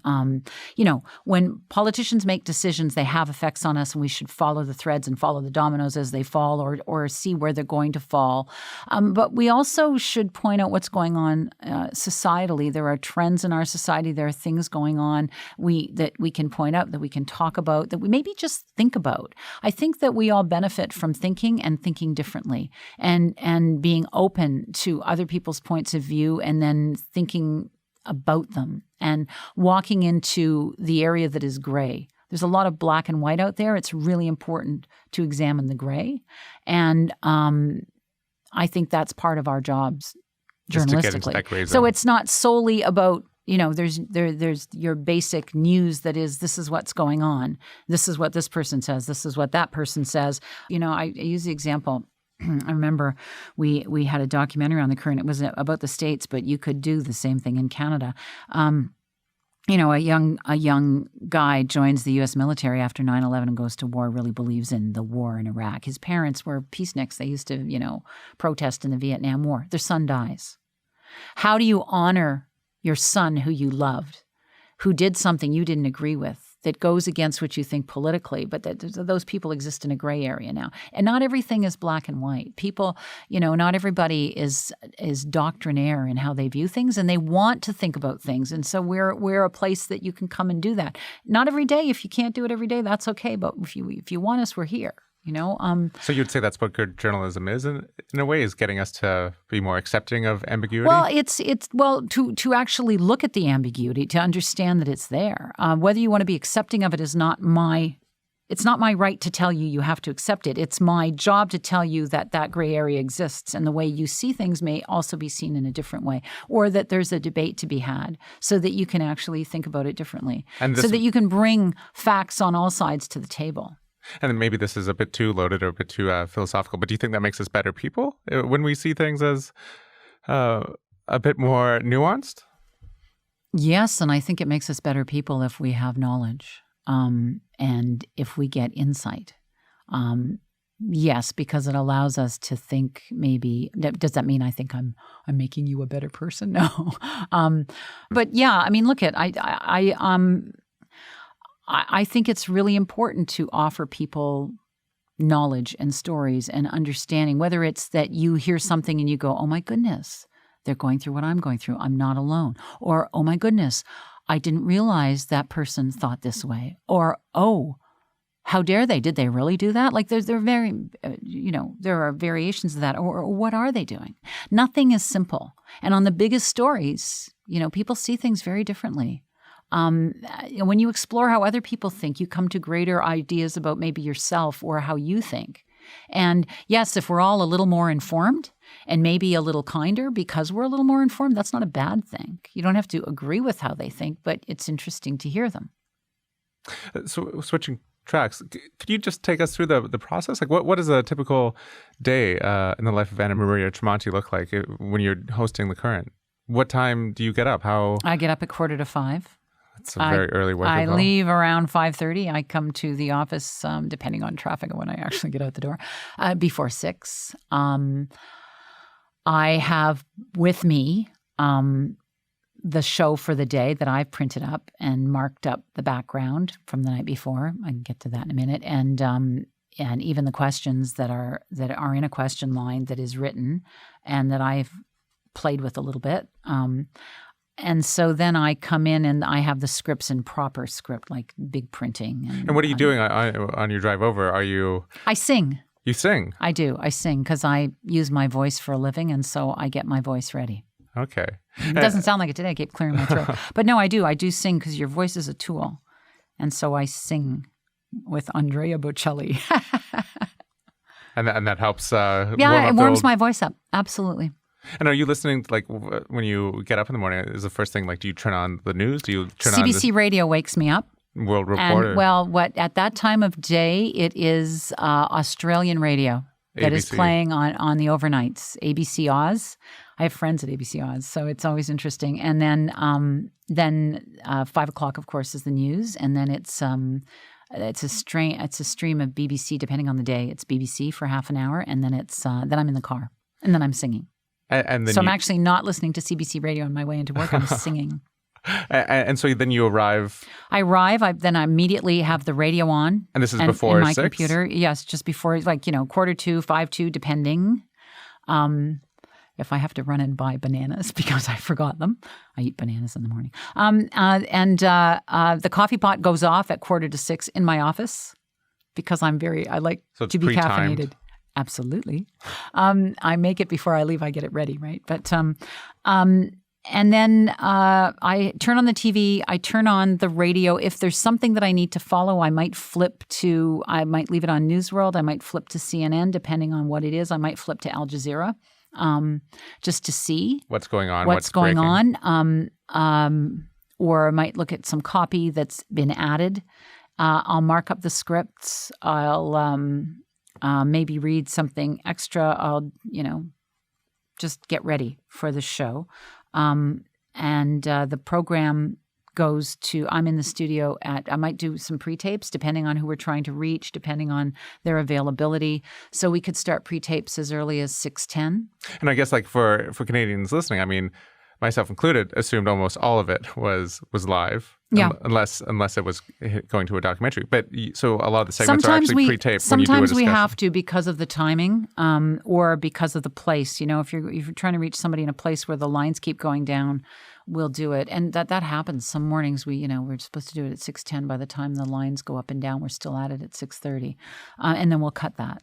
when politicians make decisions, they have effects on us and we should follow the threads and follow the dominoes as they fall or see where they're going to fall. But we also should point out what's going on societally. There are trends in our society. There are things going on that we can point out, that we can talk about, that we maybe just think about. I think that we all benefit from thinking and thinking differently and being open to other people's points of view and then thinking about them and walking into the area that is gray. There's a lot of black and white out there. It's really important to examine the gray. And I think that's part of our jobs Just journalistically. to get into that gray zone. So it's not solely about, there's your basic news that is, this is what's going on. This is what this person says. This is what that person says. I use the example. I remember we had a documentary on the current. It was about the States, but you could do the same thing in Canada. A young guy joins the U.S. military after 9/11 and goes to war, really believes in the war in Iraq. His parents were peaceniks. They used to, protest in the Vietnam War. Their son dies. How do you honor your son who you loved, who did something you didn't agree with, that goes against what you think politically, but that those people exist in a gray area now. And not everything is black and white. People, not everybody is doctrinaire in how they view things, and they want to think about things. And so we're a place that you can come and do that. Not every day. If you can't do it every day, that's okay. But if you want us, we're here. So you'd say that's what good journalism is, in a way, is getting us to be more accepting of ambiguity? Well, it's to actually look at the ambiguity, to understand that it's there. Whether you want to be accepting of it is not it's not my right to tell you have to accept it. It's my job to tell you that gray area exists, and the way you see things may also be seen in a different way, or that there's a debate to be had so that you can actually think about it differently, so that you can bring facts on all sides to the table. And then maybe this is a bit too loaded or a bit too philosophical, but do you think that makes us better people when we see things as a bit more nuanced? Yes, and I think it makes us better people if we have knowledge and if we get insight. Yes, because it allows us to think maybe. Does that mean I think I'm making you a better person? No. But yeah, look at I think it's really important to offer people knowledge and stories and understanding, whether it's that you hear something and you go, oh my goodness, they're going through what I'm going through. I'm not alone. Or, oh my goodness, I didn't realize that person thought this way. Or, oh, how dare they? Did they really do that? Like there are variations of that. Or what are they doing? Nothing is simple. And on the biggest stories, people see things very differently. When you explore how other people think, you come to greater ideas about maybe yourself or how you think. And yes, if we're all a little more informed and maybe a little kinder because we're a little more informed, that's not a bad thing. You don't have to agree with how they think, but it's interesting to hear them. So switching tracks, could you just take us through the process? Like what does a typical day in the life of Anna Maria Tremonti look like when you're hosting The Current? What time do you get up? I get up at 4:45. It's a very early wake-up I call. leave around 5:30. I come to the office, depending on traffic and when I actually get out the door, before 6. I have with me the show for the day that I've printed up and marked up the background from the night before. I can get to that in a minute. And even the questions that are in a question line that is written and that I've played with a little bit. And so then I come in and I have the scripts in proper script, like big printing. And what are you doing on your drive over? Are you? I sing. You sing? I do. I sing because I use my voice for a living, and so I get my voice ready. Okay. It doesn't sound like it today. I keep clearing my throat. But no, I do. I do sing because your voice is a tool. And so I sing with Andrea Bocelli. And that helps it warms my voice up. Absolutely. And are you listening, like, when you get up in the morning, is the first thing, like, do you turn on the news? Do you turn on CBC radio wakes me up. World Report? And, well, at that time of day, it is Australian radio that is playing on the overnights, ABC Oz. I have friends at ABC Oz, so it's always interesting. And then 5 o'clock, of course, is the news, and then it's a stream of BBC depending on the day. It's BBC for half an hour, and then then I'm in the car, and then I'm singing. And then I'm actually not listening to CBC radio on my way into work. I'm singing. And so then you arrive. I arrive. Then I immediately have the radio on. And this is before in my 6? computer. Yes, just before, 4:45, 5:45, depending. If I have to run and buy bananas because I forgot them. I eat bananas in the morning. The coffee pot goes off at 5:45 in my office because I like to be caffeinated. Absolutely. I make it before I leave. I get it ready, right? But and then I turn on the TV. I turn on the radio. If there's something that I need to follow, I might leave it on News World. I might flip to CNN, depending on what it is. I might flip to Al Jazeera. Just to see what's going on, what's going on, or I might look at some copy that's been added. I'll mark up the scripts. I'll maybe read something extra. I'll just get ready for the show, and the program goes to, I'm in the studio I might do some pre-tapes depending on who we're trying to reach, depending on their availability. So we could start pre-tapes as early as 6:10. And I guess, like, for Canadians listening, I mean, myself included, assumed almost all of it was live. Yeah. Unless it was going to a documentary. But so a lot of the segments are actually pre-taped when you do a discussion. Sometimes we have to because of the timing, or because of the place. If you're trying to reach somebody in a place where the lines keep going down, we'll do it. And that happens. Some mornings we're supposed to do it at 6:10. By the time the lines go up and down, we're still at it at 6:30. And then we'll cut that,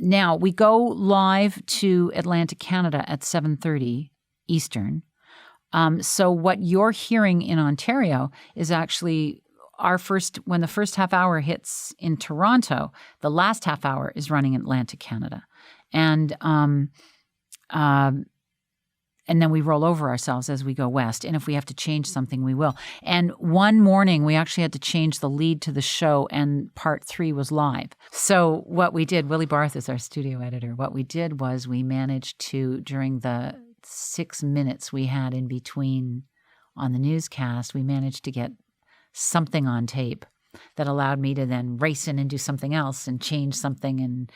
Now, we go live to Atlantic, Canada at 7:30 Eastern. So what you're hearing in Ontario is actually when the first half hour hits in Toronto, the last half hour is running in Atlantic, Canada. And then we roll over ourselves as we go west. And if we have to change something, we will. And one morning, we actually had to change the lead to the show, and part 3 was live. So what we did, Willie Barth is our studio editor. What we did was we managed to, during the 6 minutes we had in between on the newscast, we managed to get something on tape that allowed me to then race in and do something else and change something. And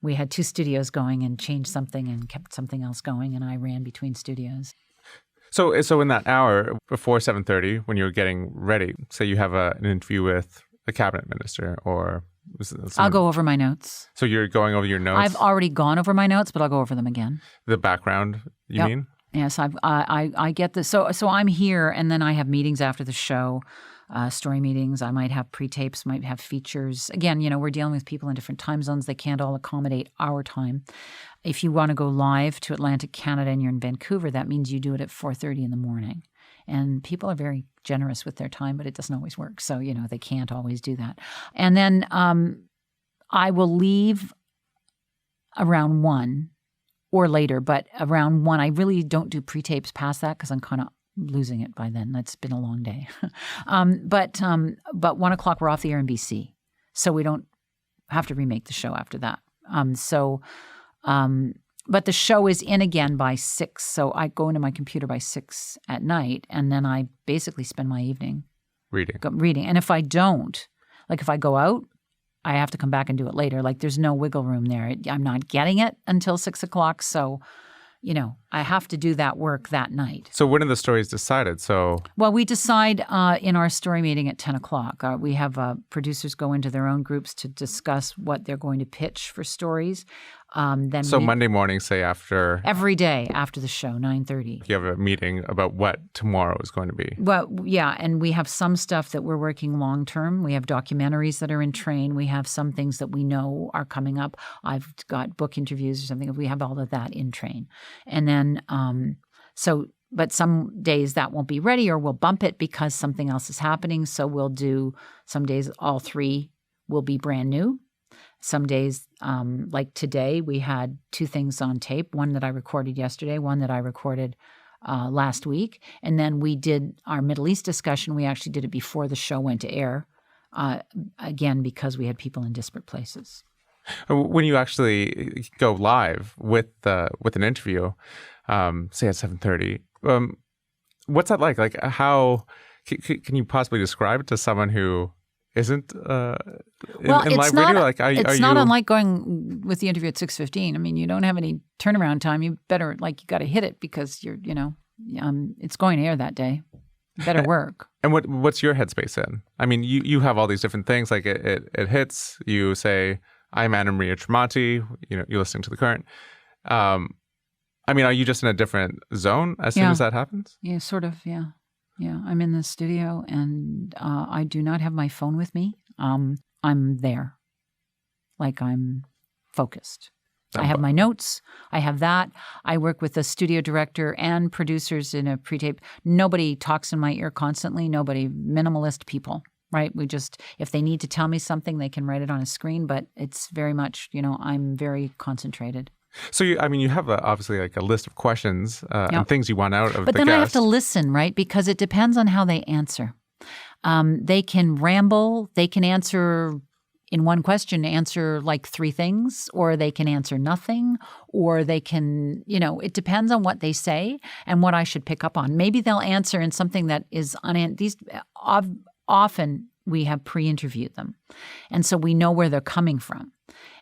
we had 2 studios going and changed something and kept something else going, and I ran between studios. So in that hour before 7:30, when you're getting ready, say you have an interview with a cabinet minister or I'll go over my notes. So you're going over your notes? I've already gone over my notes, but I'll go over them again. The background, you mean? Yes, I get this. So I'm here, and then I have meetings after the show, story meetings. I might have pre-tapes, might have features. Again, we're dealing with people in different time zones. They can't all accommodate our time. If you want to go live to Atlantic, Canada, and you're in Vancouver, that means you do it at 4:30 in the morning. And people are very generous with their time, but it doesn't always work. So, they can't always do that. And then I will leave around 1 or later, but around 1. I really don't do pre-tapes past that because I'm kind of losing it by then. That's been a long day. But 1 o'clock, we're off the air in BC. So we don't have to remake the show after that. But the show is in again by 6. So I go into my computer by 6 at night, and then I basically spend my evening reading. And if I don't, if I go out, I have to come back and do it later. There's no wiggle room there. I'm not getting it until 6 o'clock. So, I have to do that work that night. So when are the stories decided? Well, we decide in our story meeting at 10 o'clock. We have producers go into their own groups to discuss what they're going to pitch for stories. So Monday morning, say after... Every day after the show, 9:30. You have a meeting about what tomorrow is going to be. Well, yeah, and we have some stuff that we're working long-term. We have documentaries that are in train. We have some things that we know are coming up. I've got book interviews or something. We have all of that in train. And then, but some days that won't be ready, or we'll bump it because something else is happening. So we'll do, some days all 3 will be brand new. Some days, like today, we had 2 things on tape, one that I recorded yesterday, one that I recorded last week. And then we did our Middle East discussion. We actually did it before the show went to air, again, because we had people in disparate places. When you actually go live with an interview, say at 7:30, what's that like? Like, how can you possibly describe it to someone who isn't in live video? Like, it's not unlike going with the interview at 6:15. I mean, you don't have any turnaround time. You better, you got to hit it because it's going to air that day. You better work. And what's your headspace in? I mean, you have all these different things. Like it hits. You say, "I'm Anna Maria Tremonti." You're listening to The Current. I mean, are you just in a different zone as soon as that happens? Yeah, sort of. Yeah. Yeah, I'm in the studio, and I do not have my phone with me. I'm there, like I'm focused. I have my notes. I have that. I work with the studio director and producers in a pre-tape. Nobody talks in my ear constantly. Nobody, minimalist people, right? If they need to tell me something, they can write it on a screen, but it's very much, I'm very concentrated. So, you have obviously like a list of questions and things you want out of the guest. But then I have to listen, right? Because it depends on how they answer. They can ramble. They can answer in one question, answer like 3 things, or they can answer nothing, or they can, it depends on what they say and what I should pick up on. Maybe they'll answer in something that is often we have pre-interviewed them. And so we know where they're coming from.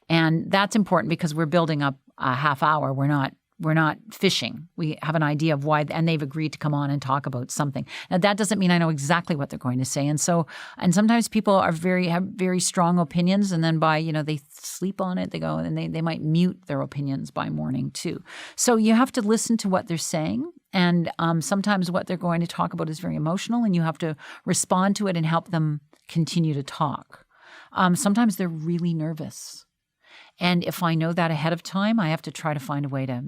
And that's important because we're building up a half hour. We're not fishing. We have an idea of why, and they've agreed to come on and talk about something. Now, that doesn't mean I know exactly what they're going to say. And sometimes people have very strong opinions, and then they sleep on it. They go and they might mute their opinions by morning too. So you have to listen to what they're saying. And sometimes what they're going to talk about is very emotional, and you have to respond to it and help them continue to talk. Sometimes they're really nervous. And if I know that ahead of time, I have to try to find a way to,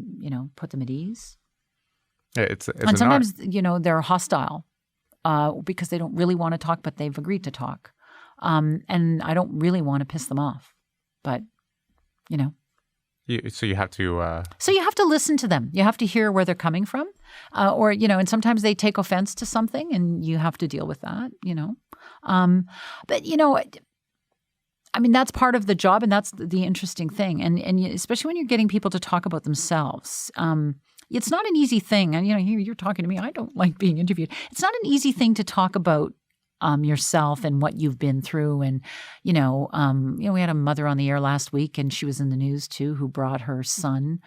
put them at ease. Yeah, it's and sometimes, they're hostile because they don't really want to talk, but they've agreed to talk. And I don't really want to piss them off, but, So you have to... So you have to listen to them. You have to hear where they're coming from. And sometimes they take offense to something, and you have to deal with that, But, that's part of the job, and that's the interesting thing. And especially when you're getting people to talk about themselves, it's not an easy thing. And, you're talking to me. I don't like being interviewed. It's not an easy thing to talk about yourself and what you've been through. And, we had a mother on the air last week, and she was in the news too, who brought her son,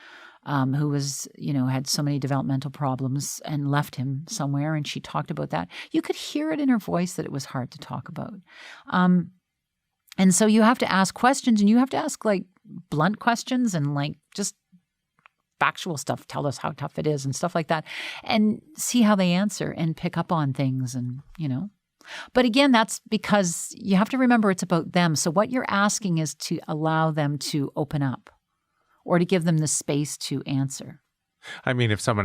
who was, had so many developmental problems and left him somewhere. And she talked about that. You could hear it in her voice that it was hard to talk about. And so you have to ask questions, and you have to ask blunt questions and just factual stuff. Tell us how tough it is and stuff like that, and see how they answer and pick up on things. And, but again, that's because you have to remember it's about them. So what you're asking is to allow them to open up or to give them the space to answer. I mean, if someone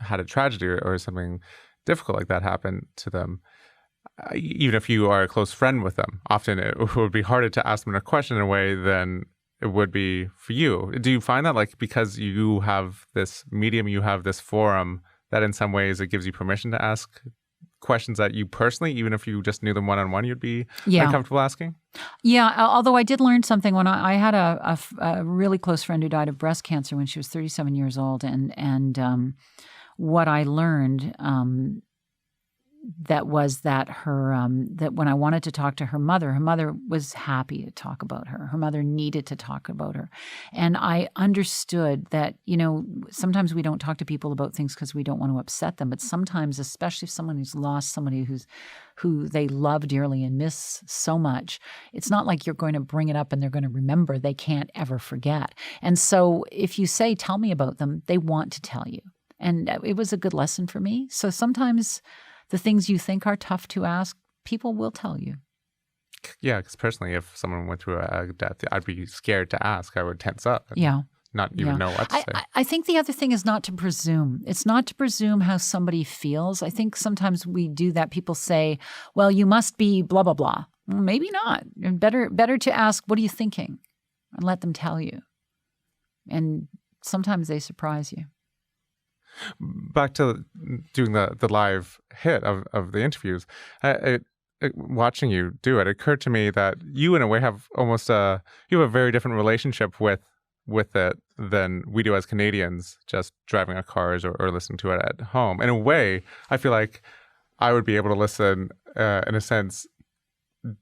had a tragedy or something difficult like that happen to them, even if you are a close friend with them, often it would be harder to ask them a question in a way than it would be for you. Do you find that because you have this medium, you have this forum, that in some ways it gives you permission to ask questions that you personally, even if you just knew them one-on-one, you'd be uncomfortable asking? Yeah, although I did learn something when I had a really close friend who died of breast cancer when she was 37 years old. And what I learned that was that that when I wanted to talk to her mother was happy to talk about her. Her mother needed to talk about her. And I understood that, sometimes we don't talk to people about things because we don't want to upset them. But sometimes, especially if someone who's lost somebody who they love dearly and miss so much, it's not like you're going to bring it up and they're going to remember. They can't ever forget. And so if you say, tell me about them, they want to tell you. And it was a good lesson for me. So sometimes the things you think are tough to ask, people will tell you. Yeah, because personally, if someone went through a death, I'd be scared to ask. I would tense up. Yeah. Not even know what to say. I think the other thing is not to presume. It's not to presume how somebody feels. I think sometimes we do that. People say, well, you must be blah, blah, blah. Well, maybe not. Better to ask, what are you thinking? And let them tell you. And sometimes they surprise you. Back to doing the live hit of the interviews, watching you do it, it occurred to me that you, in a way, have almost you have a very different relationship with it than we do as Canadians, just driving our cars or listening to it at home. In a way, I feel like I would be able to listen, in a sense,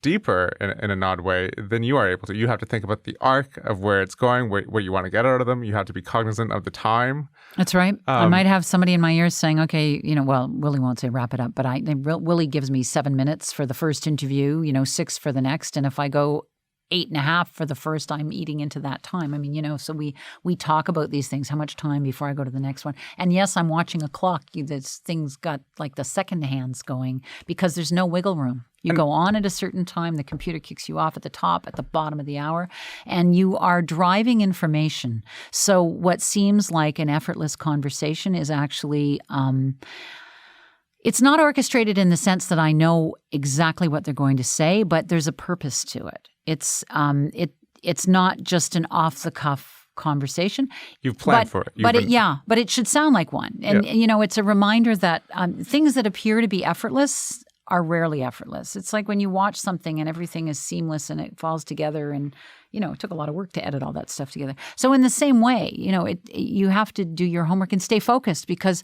deeper in an odd way than you are able to. You have to think about the arc of where it's going, what you want to get out of them. You have to be cognizant of the time. That's right. I might have somebody in my ears saying, okay, well, Willie won't say wrap it up, but Willie gives me 7 minutes for the first interview, 6 for the next. And if I go 8.5 for the first, I'm eating into that time. I mean, so we talk about these things. How much time before I go to the next one? And yes, I'm watching a clock. This thing's got like the second hands going because there's no wiggle room. You go on at a certain time, the computer kicks you off at the top, at the bottom of the hour, and you are driving information. So what seems like an effortless conversation is actually it's not orchestrated in the sense that I know exactly what they're going to say, but there's a purpose to it. It's not just an off-the-cuff conversation. You've planned for it. But it should sound like one. And, it's a reminder that things that appear to be effortless are rarely effortless. It's like when you watch something and everything is seamless and it falls together and, it took a lot of work to edit all that stuff together. So in the same way, you have to do your homework and stay focused because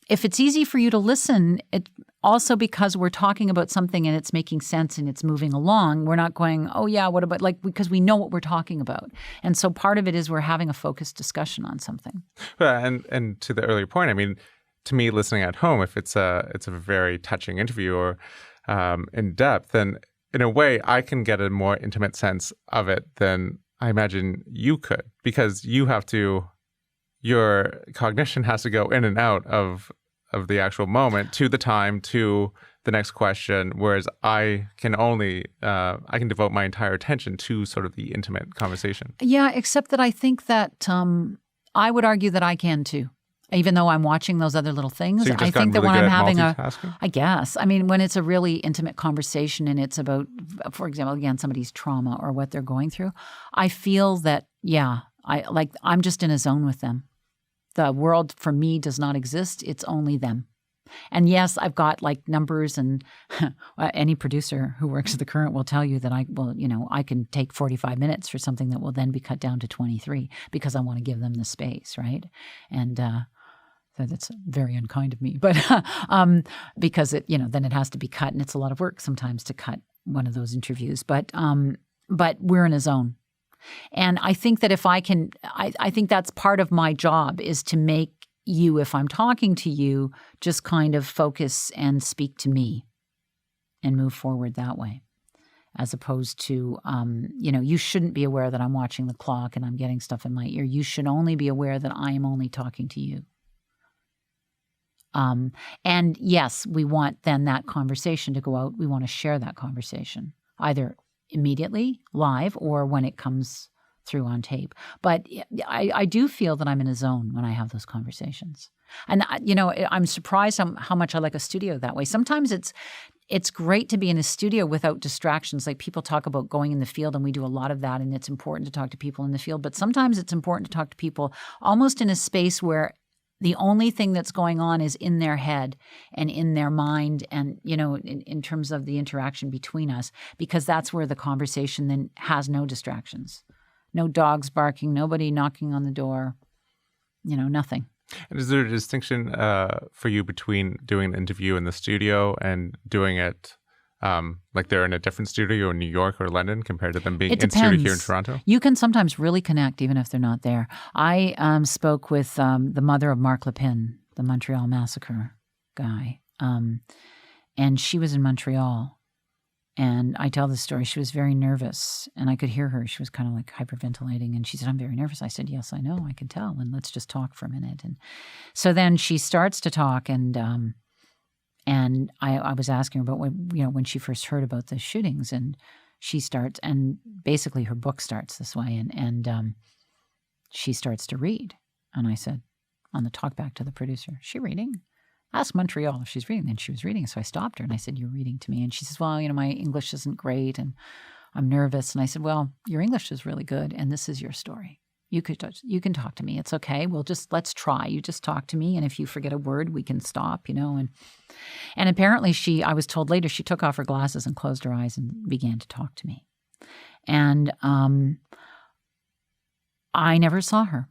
if it's easy for you to listen, it also because we're talking about something and it's making sense and it's moving along, we're not going, oh yeah, what about, because we know what we're talking about. And so part of it is we're having a focused discussion on something. And to the earlier point, I mean, to me, listening at home, if it's a very touching interview or in depth, then in a way I can get a more intimate sense of it than I imagine you could, because your cognition has to go in and out of the actual moment to the time to the next question, whereas I can only I can devote my entire attention to sort of the intimate conversation. Yeah, except that I think that I would argue that I can too. Even though I'm watching those other little things, so I think that when I'm having I guess, I mean, when it's a really intimate conversation and it's about, for example, again, somebody's trauma or what they're going through, I feel that, I'm just in a zone with them. The world for me does not exist. It's only them. And yes, I've got numbers and any producer who works at the Current will tell you that I can take 45 minutes for something that will then be cut down to 23 because I want to give them the space, right? And so that's very unkind of me, but because then it has to be cut and it's a lot of work sometimes to cut one of those interviews. But we're in a zone. And I think that if I can, I think that's part of my job is to make you, if I'm talking to you, just kind of focus and speak to me and move forward that way. As opposed to, you shouldn't be aware that I'm watching the clock and I'm getting stuff in my ear. You should only be aware that I am only talking to you. And yes, we want then that conversation to go out. We want to share that conversation, either immediately, live, or when it comes through on tape. But I do feel that I'm in a zone when I have those conversations. And, I'm surprised how much I like a studio that way. Sometimes it's great to be in a studio without distractions. Like people talk about going in the field, and we do a lot of that, and it's important to talk to people in the field. But sometimes it's important to talk to people almost in a space where the only thing that's going on is in their head and in their mind and, in terms of the interaction between us, because that's where the conversation then has no distractions. No dogs barking, nobody knocking on the door, nothing. And is there a distinction for you between doing an interview in the studio and doing it like they're in a different studio in New York or London compared to them being It in studio depends. here in Toronto? You can sometimes really connect even if they're not there. I spoke with the mother of Mark Lepine, the Montreal massacre guy, and she was in Montreal. And I tell this story. She was very nervous, and I could hear her. She was kind of like hyperventilating, and she said, "I'm very nervous." I said, "Yes, I know. I can tell. And let's just talk for a minute." And so then she starts to talk, and I was asking her about when she first heard about the shootings, and she starts, and basically her book starts this way, and she starts to read, and I said, on the talk back to the producer, "Is she reading? Ask Montreal if she's reading." And she was reading. So I stopped her and I said, "You're reading to me." And she says, "Well, my English isn't great and I'm nervous." And I said, "Well, your English is really good and this is your story. You can talk to me. It's okay. Let's try. You just talk to me. And if you forget a word, we can stop, And apparently I was told later, she took off her glasses and closed her eyes and began to talk to me. And I never saw her.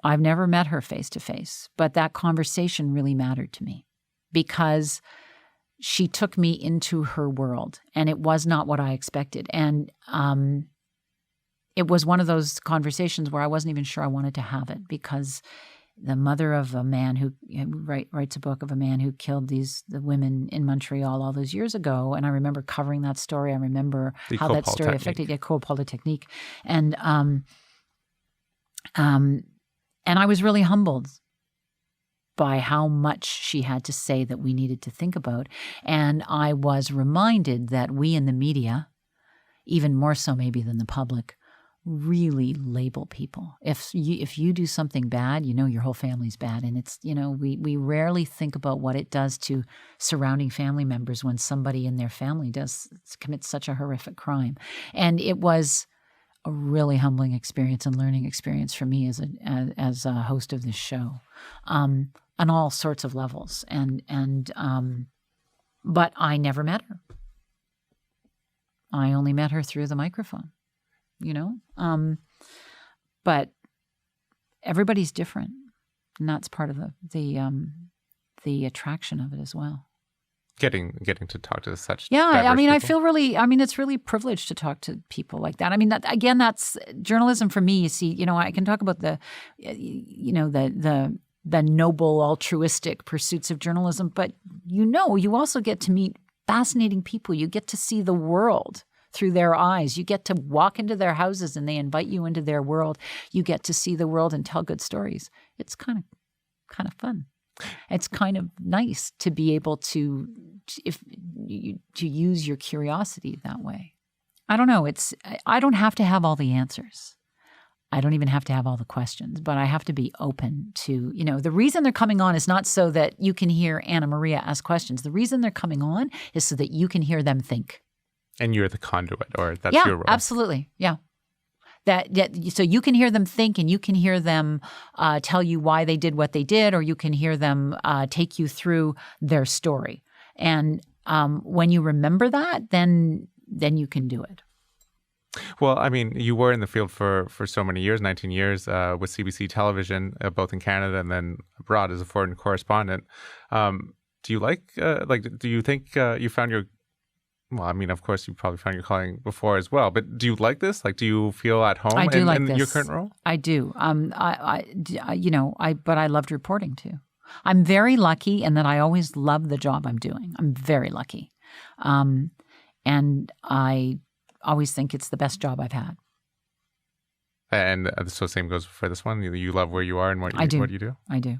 I've never met her face to face, but that conversation really mattered to me because she took me into her world and it was not what I expected. And it was one of those conversations where I wasn't even sure I wanted to have it because the mother of a man who writes a book of a man who killed the women in Montreal all those years ago. And I remember covering that story. I remember how that story affected École Polytechnique. And I was really humbled by how much she had to say that we needed to think about. And I was reminded that we in the media, even more so maybe than the public, really label people. If you do something bad, your whole family's bad. And it's, we rarely think about what it does to surrounding family members when somebody in their family commits such a horrific crime. And it was a really humbling experience and learning experience for me as a host of this show, on all sorts of levels. But I never met her. I only met her through the microphone, But everybody's different, and that's part of the attraction of it as well. Getting to talk to such I mean, people. I feel really, it's really privileged to talk to people like that. I mean, that's journalism for me. You see, I can talk about the noble altruistic pursuits of journalism, but you also get to meet fascinating people. You get to see the world through their eyes. You get to walk into their houses and they invite you into their world. You get to see the world and tell good stories. It's kind of fun. It's kind of nice to be able to use your curiosity that way. I don't know. I don't have to have all the answers. I don't even have to have all the questions, but I have to be open to, the reason they're coming on is not so that you can hear Anna Maria ask questions. The reason they're coming on is so that you can hear them think. And you're the conduit, or that's your role. Absolutely. Yeah. So you can hear them think and you can hear them tell you why they did what they did, or you can hear them take you through their story. And when you remember that, then you can do it. Well, I mean, you were in the field for so many years, 19 years, with CBC television, both in Canada and then abroad as a foreign correspondent. Do you do you think you found your Well, I mean, of course, you probably found your calling before as well. But do you like this? Do you feel at home in your current role? I do. But I loved reporting too. I'm very lucky in that I always love the job I'm doing. I'm very lucky, and I always think it's the best job I've had. And so same goes for this one. You love where you are and what you do. I do.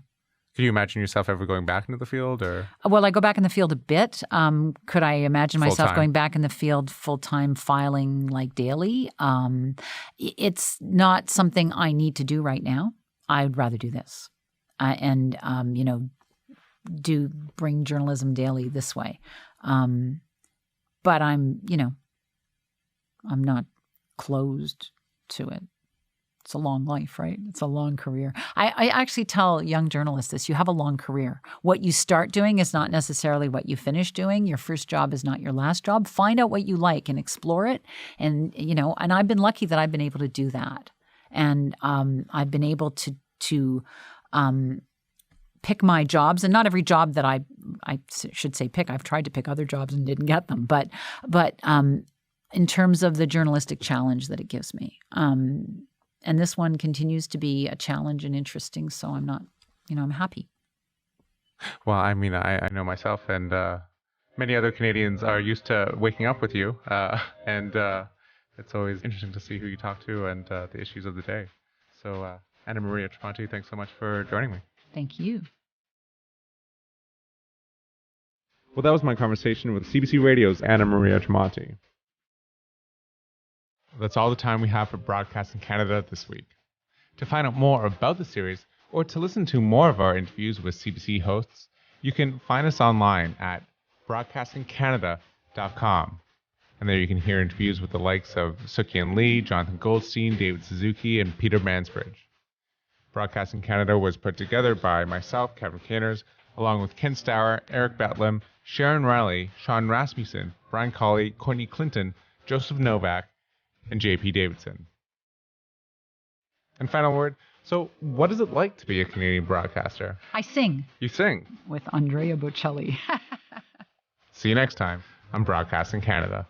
Could you imagine yourself ever going back into the field, or? Well, I go back in the field a bit. Could I imagine myself Full-time. going back in the field full-time, filing daily? It's not something I need to do right now. I'd rather do this, and bring journalism daily this way. But I'm not closed to it. It's a long life, right? It's a long career. I actually tell young journalists this: you have a long career. What you start doing is not necessarily what you finish doing. Your first job is not your last job. Find out what you like and explore it. And, and I've been lucky that I've been able to do that. And I've been able to pick my jobs, and not every job that I should say pick. I've tried to pick other jobs and didn't get them, but in terms of the journalistic challenge that it gives me, and this one continues to be a challenge and interesting. So I'm not, I'm happy. Well, I mean, I know myself, and many other Canadians are used to waking up with you, and it's always interesting to see who you talk to and the issues of the day. So, Anna Maria Tremonti, thanks so much for joining me. Thank you. Well, that was my conversation with CBC Radio's Anna Maria Tremonti. That's all the time we have for Broadcasting Canada this week. To find out more about the series, or to listen to more of our interviews with CBC hosts, you can find us online at broadcastingcanada.com. And there you can hear interviews with the likes of Sukhian Lee, Jonathan Goldstein, David Suzuki, and Peter Mansbridge. Broadcasting Canada was put together by myself, Kevin Caners, along with Ken Stour, Eric Betlem, Sharon Riley, Sean Rasmussen, Brian Colley, Courtney Clinton, Joseph Novak, and J.P. Davidson. And final word, so what is it like to be a Canadian broadcaster? I sing. You sing? With Andrea Bocelli. See you next time on Broadcasting Canada.